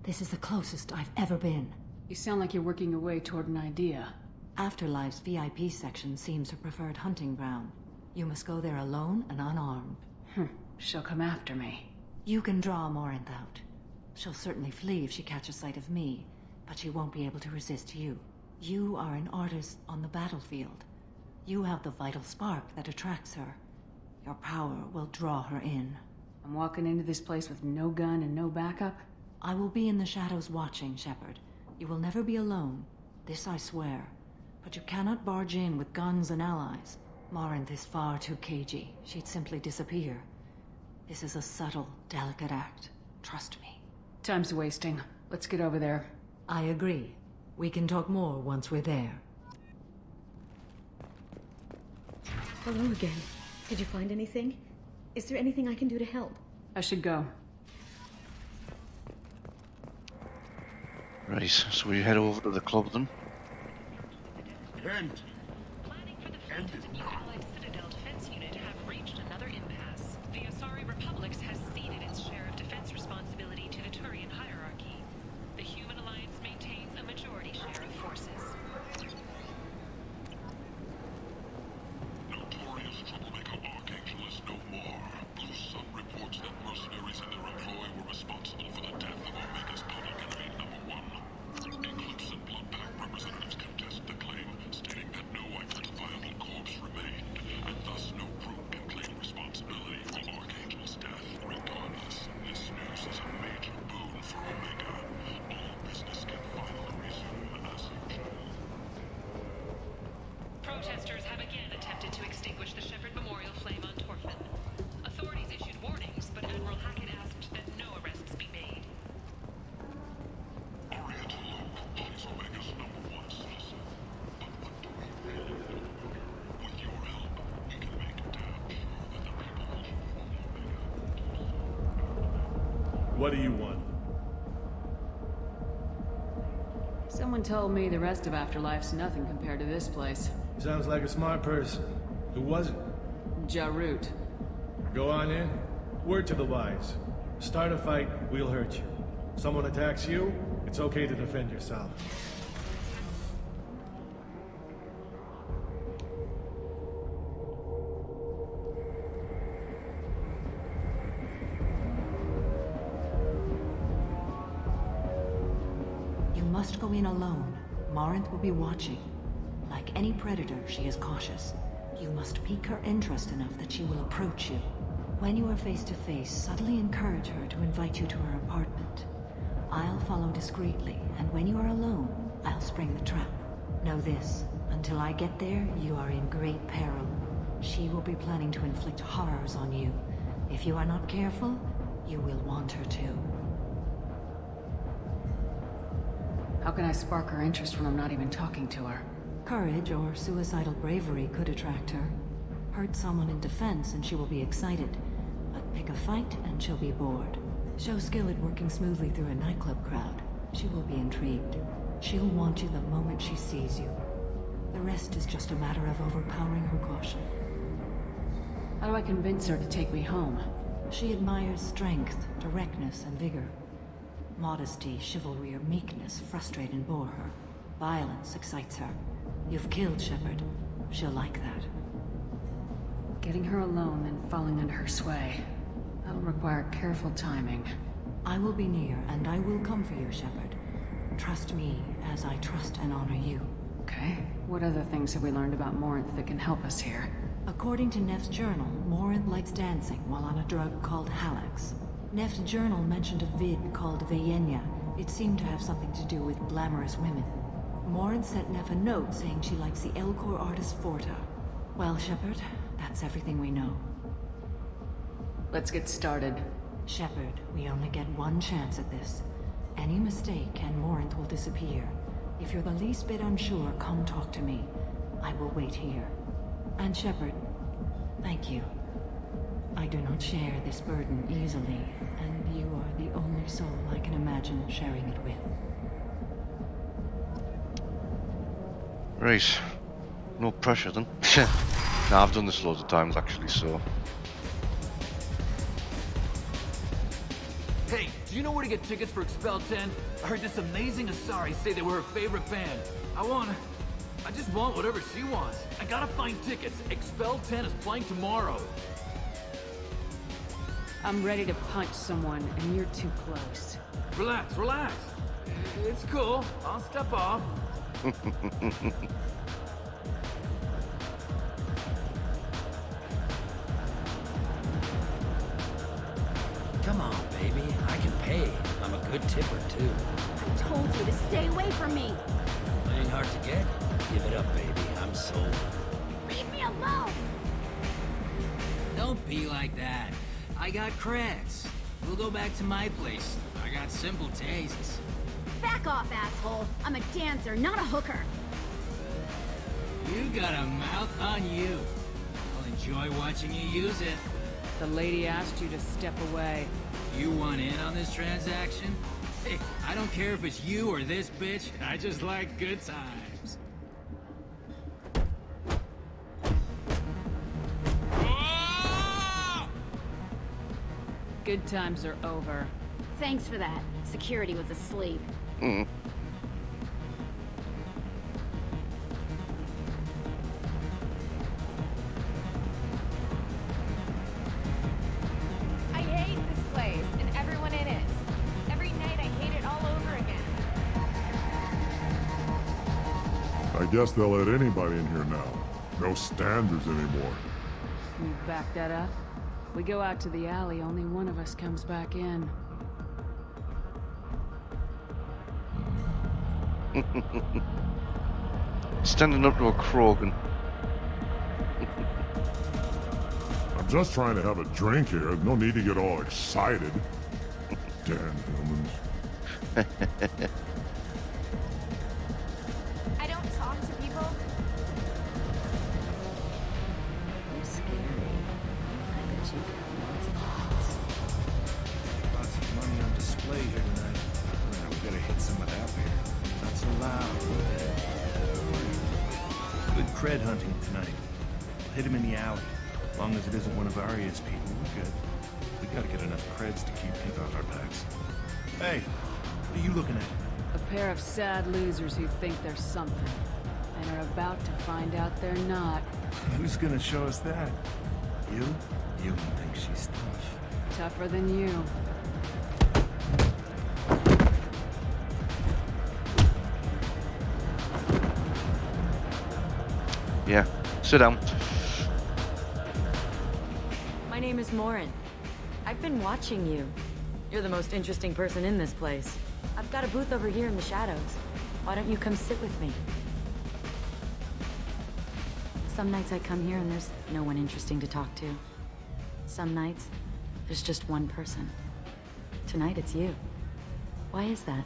This is the closest I've ever been. You sound like you're working your way toward an idea. Afterlife's VIP section seems her preferred hunting ground. You must go there alone and unarmed. She'll come after me. You can draw Morinth out. She'll certainly flee if she catches sight of me, but she won't be able to resist you. You are an artist on the battlefield. You have the vital spark that attracts her. Your power will draw her in. I'm walking into this place with no gun and no backup? I will be in the shadows watching, Shepard. You will never be alone. This I swear. But you cannot barge in with guns and allies. Morinth is far too cagey. She'd simply disappear. This is a subtle, delicate act. Trust me. Time's wasting. Let's get over there. I agree. We can talk more once we're there. Hello again. Did you find anything? Is there anything I can do to help? I should go. Right, so we head over to the club then. End. Planning for the front of the new Allied Citadel defense unit have reached another impasse. The Asari Republics has ceded its share of defense responsibility to the Turian hierarchy. The Human Alliance maintains a majority share of forces. Notorious troublemaker Archangel is no more. Blue Sun reports that mercenaries in their employ were responsible for the death of Omega's public enemy #1. Eclipse and Bloodpack representatives contest the claim, stating that no identifiable corpse remains. what do you want? Someone told me the rest of Afterlife's nothing compared to this place. Sounds like a smart person. Who was it? Jarut. Go on in. Word to the wise. Start a fight, we'll hurt you. Someone attacks you, it's okay to defend yourself. You must go in alone. Morinth will be watching. Like any predator, she is cautious. You must pique her interest enough that she will approach you. When you are face to face, subtly encourage her to invite you to her apartment. I'll follow discreetly, and when you are alone, I'll spring the trap. Know this, until I get there, you are in great peril. She will be planning to inflict horrors on you. If you are not careful, you will want her to. How can I spark her interest when I'm not even talking to her? Courage or suicidal bravery could attract her. Hurt someone in defense and she will be excited. But pick a fight and she'll be bored. Show skill at working smoothly through a nightclub crowd. She will be intrigued. She'll want you the moment she sees you. The rest is just a matter of overpowering her caution. How do I convince her to take me home? She admires strength, directness, and vigor. Modesty, chivalry, or meekness frustrate and bore her. Violence excites her. You've killed Shepard. She'll like that. Getting her alone, then falling under her sway. That'll require careful timing. I will be near, and I will come for you, Shepard. Trust me, as I trust and honor you. Okay. What other things have we learned about Morinth that can help us here? According to Neff's journal, Morinth likes dancing while on a drug called Halax. Neff's journal mentioned a vid called Vayenya. It seemed to have something to do with glamorous women. Morinth sent Neff a note saying she likes the Elcor artist Forta. Well, Shepard, that's everything we know. Let's get started. Shepard, we only get one chance at this. Any mistake and Morinth will disappear. If you're the least bit unsure, come talk to me. I will wait here. And Shepard, thank you. I do not share this burden easily, and you are the only soul I can imagine sharing it with. Right. No pressure then. Nah, I've done this loads of times actually, so... Hey, do you know where to get tickets for Expel 10? I heard this amazing Asari say they were her favorite band. I just want whatever she wants. I gotta find tickets. Expel 10 is playing tomorrow. I'm ready to punch someone, and you're too close. Relax, relax. It's cool. I'll step off. Come on, baby. I can pay. I'm a good tipper, too. I told you to stay away from me. Ain't hard to get. Give it up, baby. I'm sold. Leave me alone. Don't be like that. I got creds. We'll go back to my place. I got simple tastes. Back off, asshole. I'm a dancer, not a hooker. You got a mouth on you. I'll enjoy watching you use it. The lady asked you to step away. You want in on this transaction? Hey, I don't care if it's you or this bitch. I just like good times. Good times are over. Thanks for that. Security was asleep. Mm. I hate this place and everyone in it. Every night I hate it all over again. I guess they'll let anybody in here now. No standards anymore. Can you back that up? We go out to the alley, only one of us comes back in. Standing up to a Krogan. I'm just trying to have a drink here. No need to get all excited. Damn humans. I don't talk to people. You're scary. I bet you got lots of thoughts. Lots of money on cred hunting tonight. We'll hit him in the alley. As long as it isn't one of Arya's people, we're good. We gotta get enough creds to keep ink off our backs. Hey, what are you looking at? A pair of sad losers who think they're something, and are about to find out they're not. Who's gonna show us that? You? You think she's tough. Tougher than you. Yeah, sit down. My name is Morin. I've been watching you. You're the most interesting person in this place. I've got a booth over here in the shadows. Why don't you come sit with me? Some nights I come here and there's no one interesting to talk to. Some nights, there's just one person. Tonight it's you. Why is that?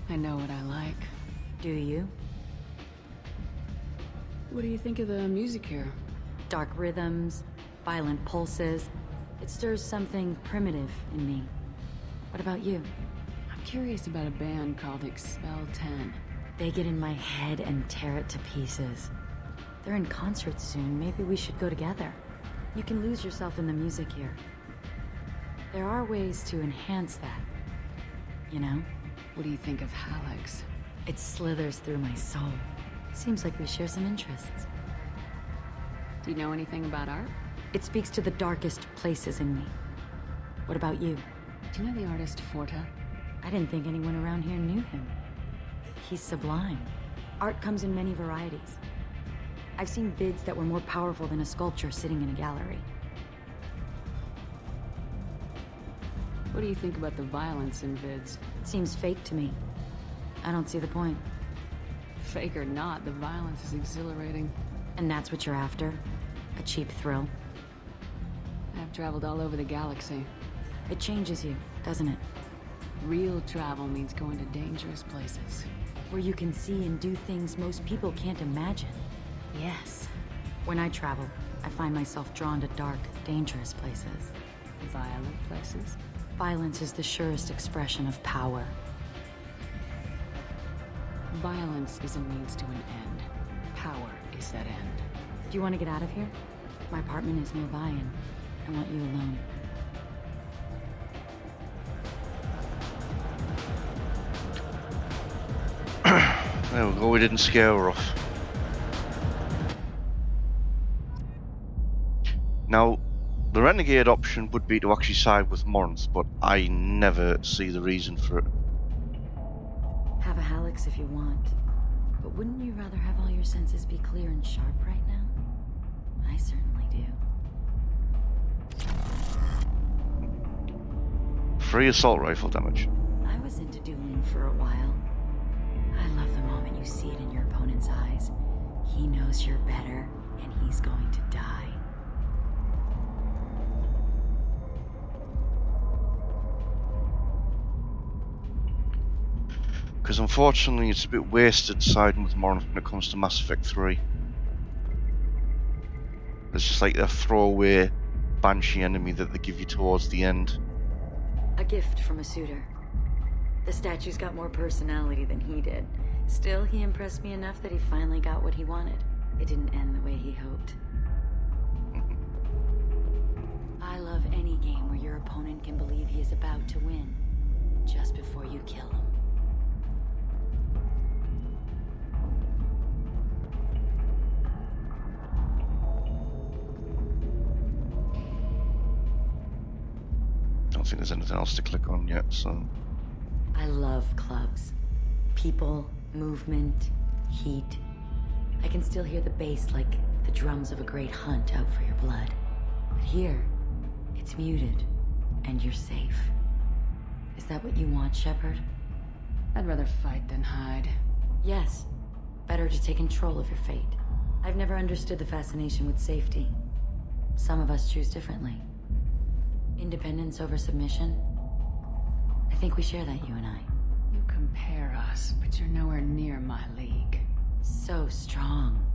I know what I like. Do you? What do you think of the music here? Dark rhythms, violent pulses. It stirs something primitive in me. What about you? I'm curious about a band called Expel 10. They get in my head and tear it to pieces. They're in concert soon. Maybe we should go together. You can lose yourself in the music here. There are ways to enhance that. You know? What do you think of Hallex? It slithers through my soul. Seems like we share some interests. Do you know anything about art? It speaks to the darkest places in me. What about you? Do you know the artist Forta? I didn't think anyone around here knew him. He's sublime. Art comes in many varieties. I've seen vids that were more powerful than a sculpture sitting in a gallery. What do you think about the violence in vids? It seems fake to me. I don't see the point. Fake or not, the violence is exhilarating. And that's what you're after? A cheap thrill? I've traveled all over the galaxy. It changes you, doesn't it? Real travel means going to dangerous places. Where you can see and do things most people can't imagine. Yes. When I travel, I find myself drawn to dark, dangerous places. Violent places? Violence is the surest expression of power. Violence is a means to an end. Power is that end. Do you want to get out of here? My apartment is nearby and I want you alone. There we go, we didn't scare her off. Now, the Renegade option would be to actually side with Morinth, but I never see the reason for it. Have a Hallex if you want, but wouldn't you rather have all your senses be clear and sharp right now? I certainly do. Free assault rifle damage. I was into dueling for a while. I love the moment you see it in your opponent's eyes. He knows you're better, and he's going to die. Because unfortunately it's a bit wasted siding with Morinth when it comes to Mass Effect 3. There's just like a throwaway Banshee enemy that they give you towards the end. A gift from a suitor. The statue's got more personality than he did. Still, he impressed me enough that he finally got what he wanted. It didn't end the way he hoped. I love any game where your opponent can believe he is about to win, just before you kill him. I don't think there's anything else to click on yet, so... I love clubs. People, movement, heat. I can still hear the bass like the drums of a great hunt out for your blood. But here, it's muted, and you're safe. Is that what you want, Shepard? I'd rather fight than hide. Yes. Better to take control of your fate. I've never understood the fascination with safety. Some of us choose differently. Independence over submission? I think we share that, you and I. You compare us, but you're nowhere near my league. So strong.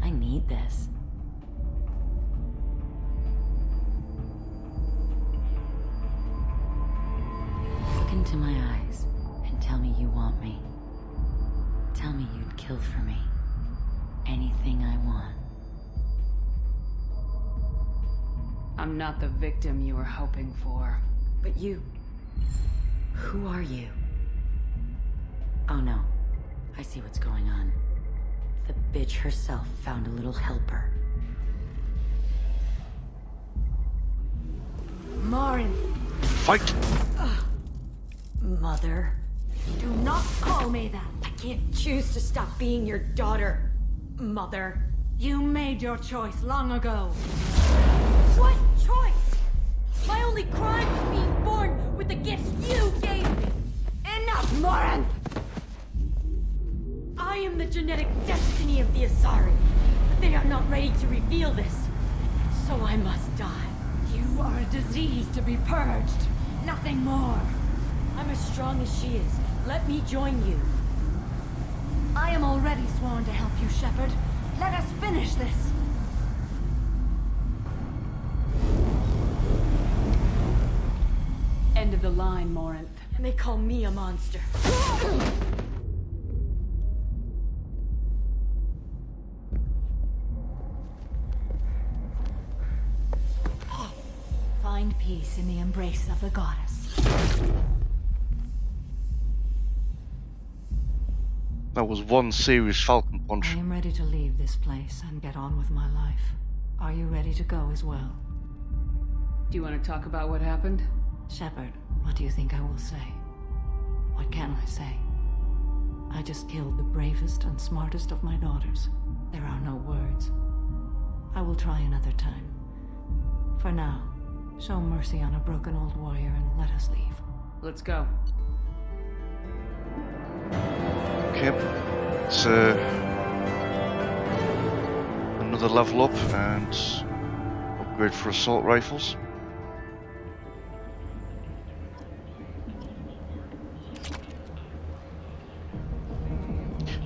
I need this. Look into my eyes and tell me you want me. Tell me you'd kill for me. anything I want. I'm not the victim you were hoping for. But you... who are you? Oh no. I see what's going on. The bitch herself found a little helper. Morin! Fight! Mother. Do not call me that. I can't choose to stop being your daughter. Mother. You made your choice long ago. What choice? My only crime was being born with the gifts you gave me. Enough, Morin! I am the genetic destiny of the Asari, but they are not ready to reveal this. So I must die. You are a disease to be purged. Nothing more. I'm as strong as she is. Let me join you. I am already sworn to help you, Shepard. Let us finish this. End of the line, Morinth. And they call me a monster. Find peace in the embrace of the goddess. That was one serious Falcon punch. I am ready to leave this place and get on with my life. Are you ready to go as well? Do you want to talk about what happened? Shepard, what do you think I will say? What can I say? I just killed the bravest and smartest of my daughters. There are no words. I will try another time. For now, show mercy on a broken old warrior and let us leave. Let's go. Okay, it's another level up and upgrade for assault rifles.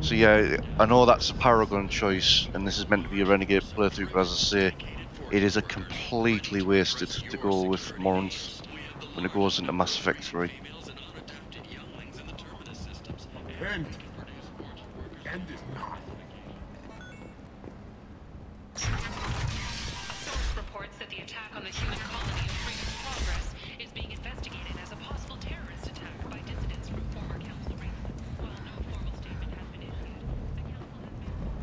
So yeah, I know that's a Paragon choice, and this is meant to be a Renegade playthrough, but as I say, it is a completely wasted to go with Morinth when it goes into Mass Effect 3. End. End is not. A source reports that the attack on the human colony of Freedom's Progress is being investigated as a possible terrorist attack by dissidents from former council ranks. While no formal statement has been issued, the council has been...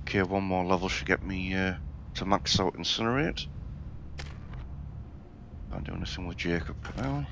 Okay, one more level should get me to max out Incinerate. Can't do anything with Jacob now.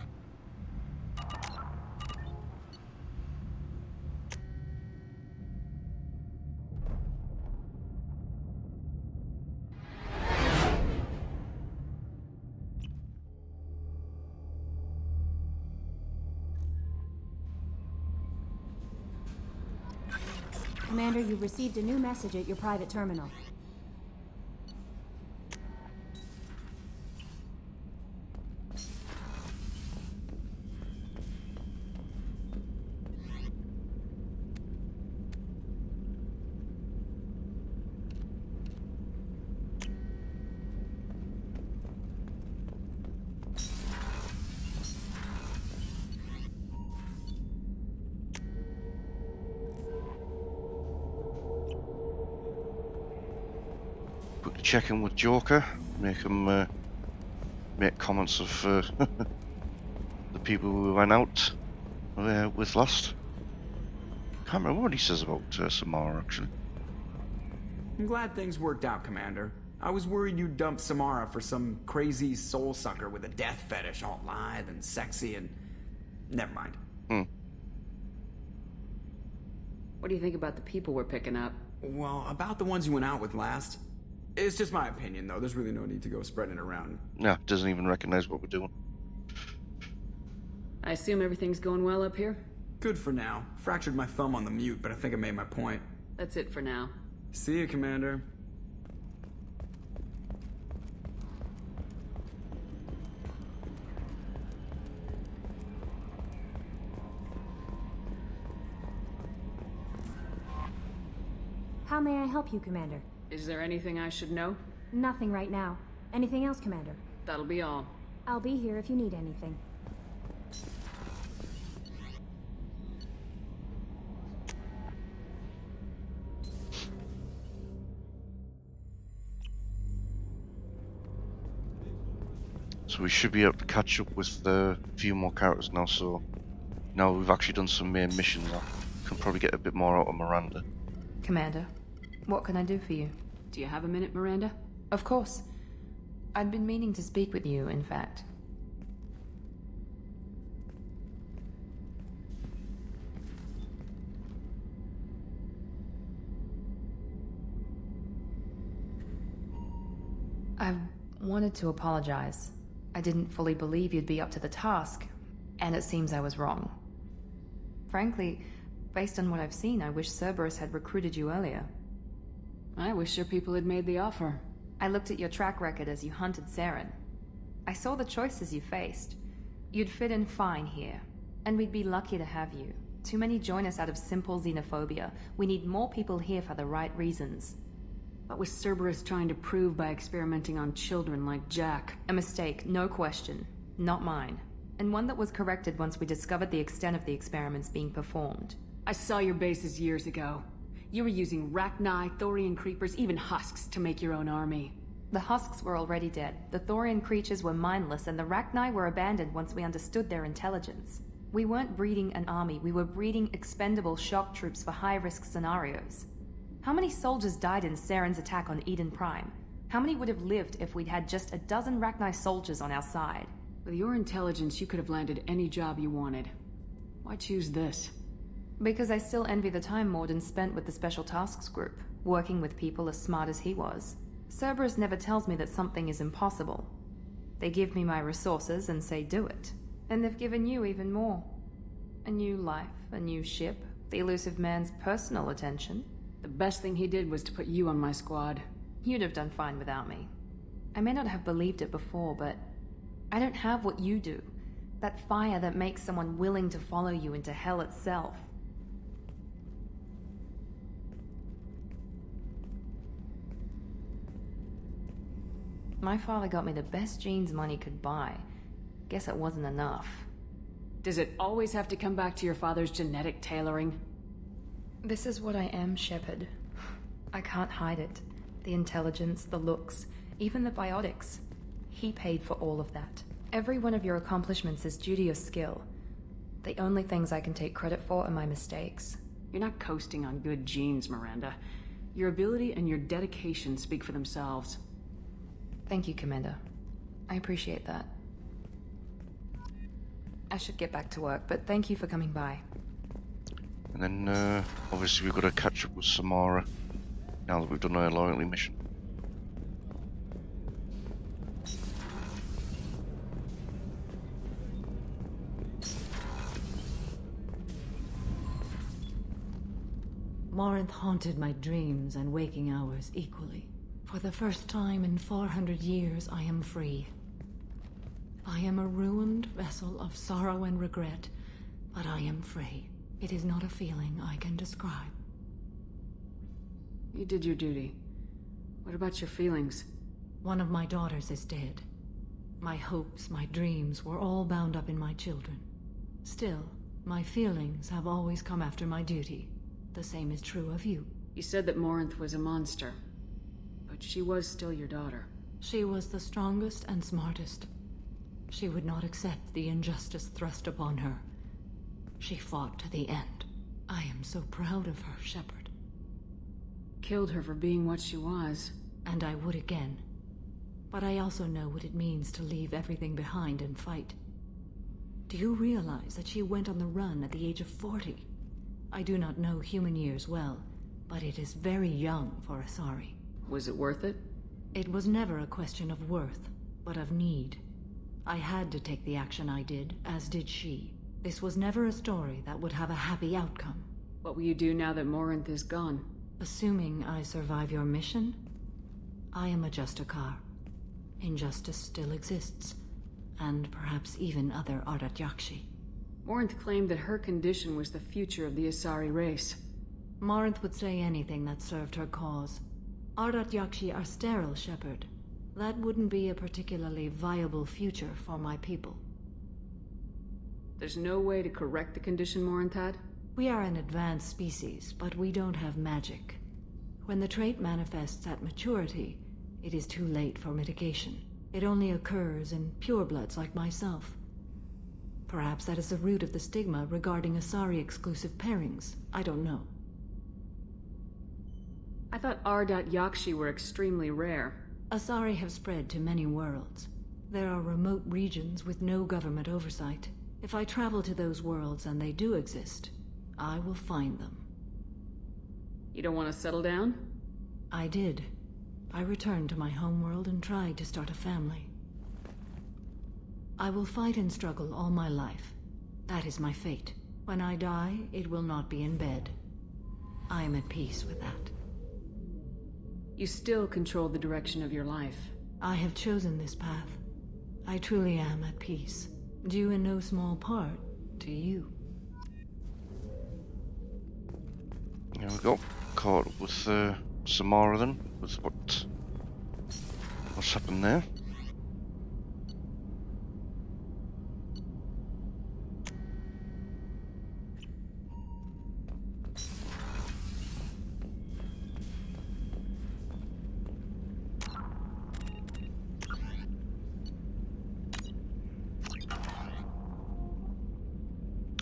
Commander, you've received a new message at your private terminal. Quickly check in with Joker, make him make comments of the people we went out with last. Can't remember what he says about Samara actually. I'm glad things worked out, Commander. I was worried you'd dump Samara for some crazy soul sucker with a death fetish, all lithe and sexy and... Never mind. What do you think about the people we're picking up? Well, about the ones you went out with last... It's just my opinion, though. There's really no need to go spreading it around. No, doesn't even recognize what we're doing. I assume everything's going well up here? Good for now. Fractured my thumb on the mute, but I think I made my point. That's it for now. See you, Commander. How may I help you, Commander? Is there anything I should know? Nothing right now. Anything else, Commander? That'll be all. I'll be here if you need anything. So we should be able to catch up with a few more characters now, so now we've actually done some main missions, I can probably get a bit more out of Miranda. Commander, what can I do for you? Do you have a minute, Miranda? Of course. I'd been meaning to speak with you, in fact. I wanted to apologize. I didn't fully believe you'd be up to the task, and it seems I was wrong. Frankly, based on what I've seen, I wish Cerberus had recruited you earlier. I wish your people had made the offer. I looked at your track record as you hunted Saren. I saw the choices you faced. You'd fit in fine here, and we'd be lucky to have you. Too many join us out of simple xenophobia. We need more people here for the right reasons. What was Cerberus trying to prove by experimenting on children like Jack? A mistake, no question. Not mine. And one that was corrected once we discovered the extent of the experiments being performed. I saw your bases years ago. You were using Rachni, Thorian creepers, even husks to make your own army. The husks were already dead. The Thorian creatures were mindless, and the Rachni were abandoned once we understood their intelligence. We weren't breeding an army, we were breeding expendable shock troops for high-risk scenarios. How many soldiers died in Saren's attack on Eden Prime? How many would have lived if we'd had just a dozen Rachni soldiers on our side? With your intelligence, you could have landed any job you wanted. Why choose this? Because I still envy the time Morden spent with the Special Tasks Group, working with people as smart as he was. Cerberus never tells me that something is impossible. They give me my resources and say do it. And they've given you even more. A new life, a new ship, the elusive man's personal attention. The best thing he did was to put you on my squad. You'd have done fine without me. I may not have believed it before, but I don't have what you do. That fire that makes someone willing to follow you into hell itself. My father got me the best jeans money could buy. Guess it wasn't enough. Does it always have to come back to your father's genetic tailoring? This is what I am, Shepard. I can't hide it. The intelligence, the looks, even the biotics. He paid for all of that. Every one of your accomplishments is due to your skill. The only things I can take credit for are my mistakes. You're not coasting on good genes, Miranda. Your ability and your dedication speak for themselves. Thank you, Commander. I appreciate that. I should get back to work, but thank you for coming by. And then, obviously we've got to catch up with Samara, now that we've done our loyalty mission. Morinth haunted my dreams and waking hours equally. For the first time in 400 years, I am free. I am a ruined vessel of sorrow and regret, but I am free. It is not a feeling I can describe. You did your duty. What about your feelings? One of my daughters is dead. My hopes, my dreams were all bound up in my children. Still, my feelings have always come after my duty. The same is true of you. You said that Morinth was a monster, but she was still your daughter. She was the strongest and smartest. She would not accept the injustice thrust upon her. She fought to the end. I am so proud of her, Shepard. Killed her for being what she was. And I would again. But I also know what it means to leave everything behind and fight. Do you realize that she went on the run at the age of 40? I do not know human years well, but it is very young for Asari. Was it worth it? It was never a question of worth, but of need. I had to take the action I did, as did she. This was never a story that would have a happy outcome. What will you do now that Morinth is gone? Assuming I survive your mission, I am a Justicar. Injustice still exists, and perhaps even other Ardat Yakshi. Morinth claimed that her condition was the future of the Asari race. Morinth would say anything that served her cause. Ardat Yakshi are sterile, Shepard. That wouldn't be a particularly viable future for my people. There's no way to correct the condition Morinth had? We are an advanced species, but we don't have magic. When the trait manifests at maturity, it is too late for mitigation. It only occurs in purebloods like myself. Perhaps that is the root of the stigma regarding Asari-exclusive pairings. I don't know. I thought Ardat Yakshi were extremely rare. Asari have spread to many worlds. There are remote regions with no government oversight. If I travel to those worlds and they do exist, I will find them. You don't want to settle down? I did. I returned to my homeworld and tried to start a family. I will fight and struggle all my life. That is my fate. When I die, it will not be in bed. I am at peace with that. You still control the direction of your life. I have chosen this path. I truly am at peace, due in no small part to you. There we go. Caught up with Samara then, with what's happened there.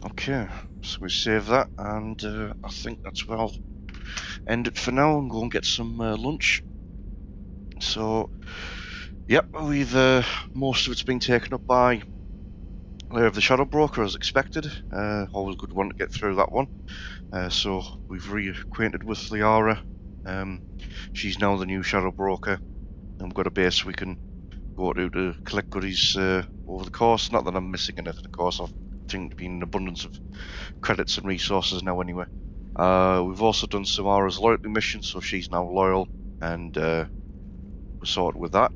Okay, so we save that, and I think that's where I'll end it for now and go and get some lunch. So, yep, we've most of it's been taken up by Lair of the Shadow Broker as expected. Always a good one to get through that one. So we've reacquainted with Liara. She's now the new Shadow Broker, and we've got a base we can go to collect goodies over the course. Not that I'm missing anything, of course. I think there's been an abundance of credits and resources now anyway. We've also done Samara's loyalty mission, so she's now loyal, and we're sorted with that.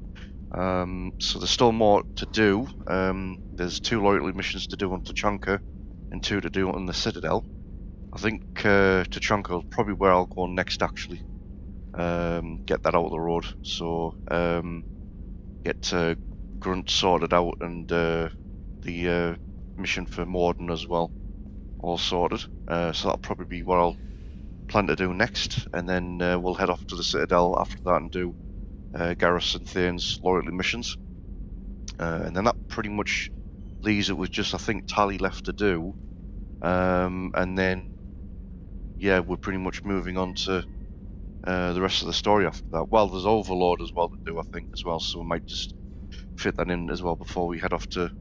So there's still more to do. There's 2 loyalty missions to do on Tachanka and 2 to do on the Citadel. I think Tachanka is probably where I'll go next, actually. Get that out of the road. So get Grunt sorted out, and the mission for Morden as well, all sorted. So that'll probably be what I'll plan to do next, and then we'll head off to the Citadel after that and do Garrus and Thane's loyalty missions. And then that pretty much leaves it with just, I think, Tally left to do. And then, yeah, we're pretty much moving on to the rest of the story after that. Well, there's Overlord as well to do, I think, as well, so we might just fit that in as well before we head off to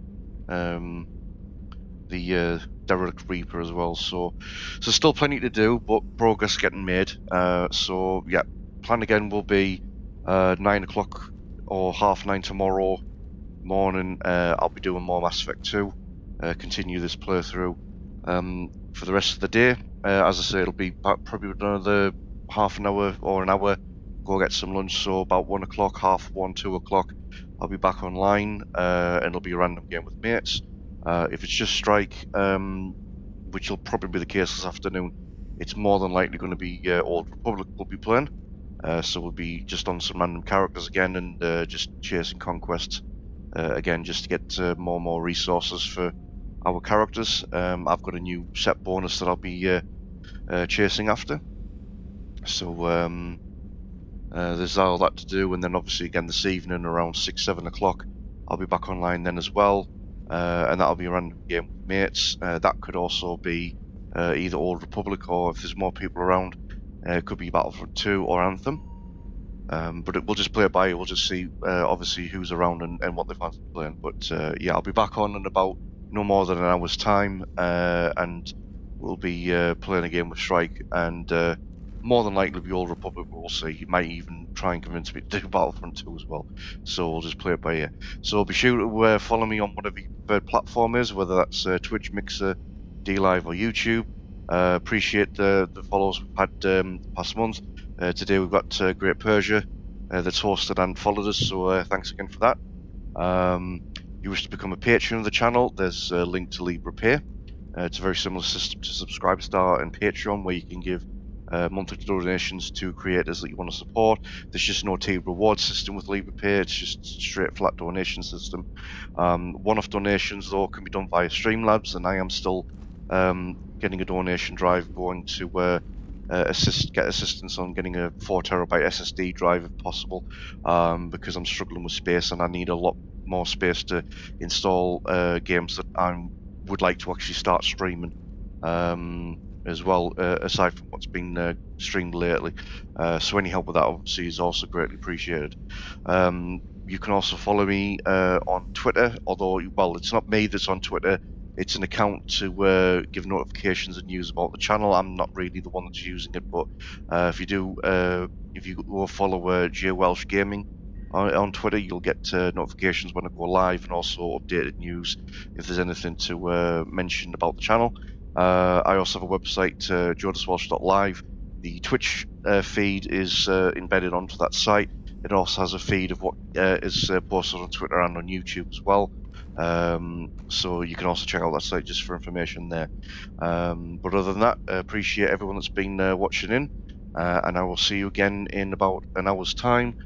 the Derelict Reaper as well. So still plenty to do, but progress getting made. So yeah, plan again will be 9 o'clock or 9:30 tomorrow morning. I'll be doing more Mass Effect 2, continue this playthrough. For the rest of the day, as I say, it'll be probably another half an hour or an hour, go get some lunch, so about 1 o'clock, 1:30, 2 o'clock, I'll be back online, and it'll be a random game with mates. If it's just Strike, which will probably be the case this afternoon, it's more than likely going to be Old Republic we'll be playing. So we'll be just on some random characters again, and just chasing conquests again, just to get more and more resources for our characters. I've got a new set bonus that I'll be chasing after. So there's all that to do, and then obviously again this evening around 6-7 o'clock I'll be back online then as well. And that'll be a random game with mates. That could also be either Old Republic, or if there's more people around, it could be Battlefront 2 or Anthem. But we'll just play it by ear. We'll just see obviously who's around and what they fancy playing. But yeah, I'll be back on in about no more than an hour's time, and we'll be playing a game with Strike, and more than likely be Old Republic, but we'll see. He might even try and convince me to do Battlefront 2 as well. So we'll just play it by ear. So be sure to follow me on whatever your preferred platform is, whether that's Twitch, Mixer, DLive or YouTube. Appreciate the follows we've had the past month. Today we've got Great Persia that's hosted and followed us, so thanks again for that. If you wish to become a patron of the channel, there's a link to Libra Pay. It's a very similar system to Subscribestar and Patreon, where you can give monthly donations to creators that you want to support. There's just no tier reward system with Libra Pay, it's just straight flat donation system. One-off donations though can be done via Streamlabs, and I am still getting a donation drive going to get assistance on getting a 4TB SSD drive if possible, because I'm struggling with space and I need a lot more space to install games that I would like to actually start streaming as well, aside from what's been streamed lately. So any help with that obviously is also greatly appreciated. You can also follow me on Twitter, although, well, it's not me that's on Twitter, it's an account to give notifications and news about the channel. I'm not really the one that's using it, but if you go follow J Welsh Gaming on Twitter, you'll get notifications when I go live, and also updated news if there's anything to mention about the channel. I also have a website, jodaswelsh.live. The Twitch feed is embedded onto that site. It also has a feed of what is posted on Twitter and on YouTube as well. So you can also check out that site just for information there. But other than that, I appreciate everyone that's been watching in, and I will see you again in about an hour's time,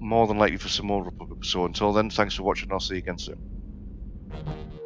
more than likely for some more Republic. So until then, thanks for watching, and I'll see you again soon.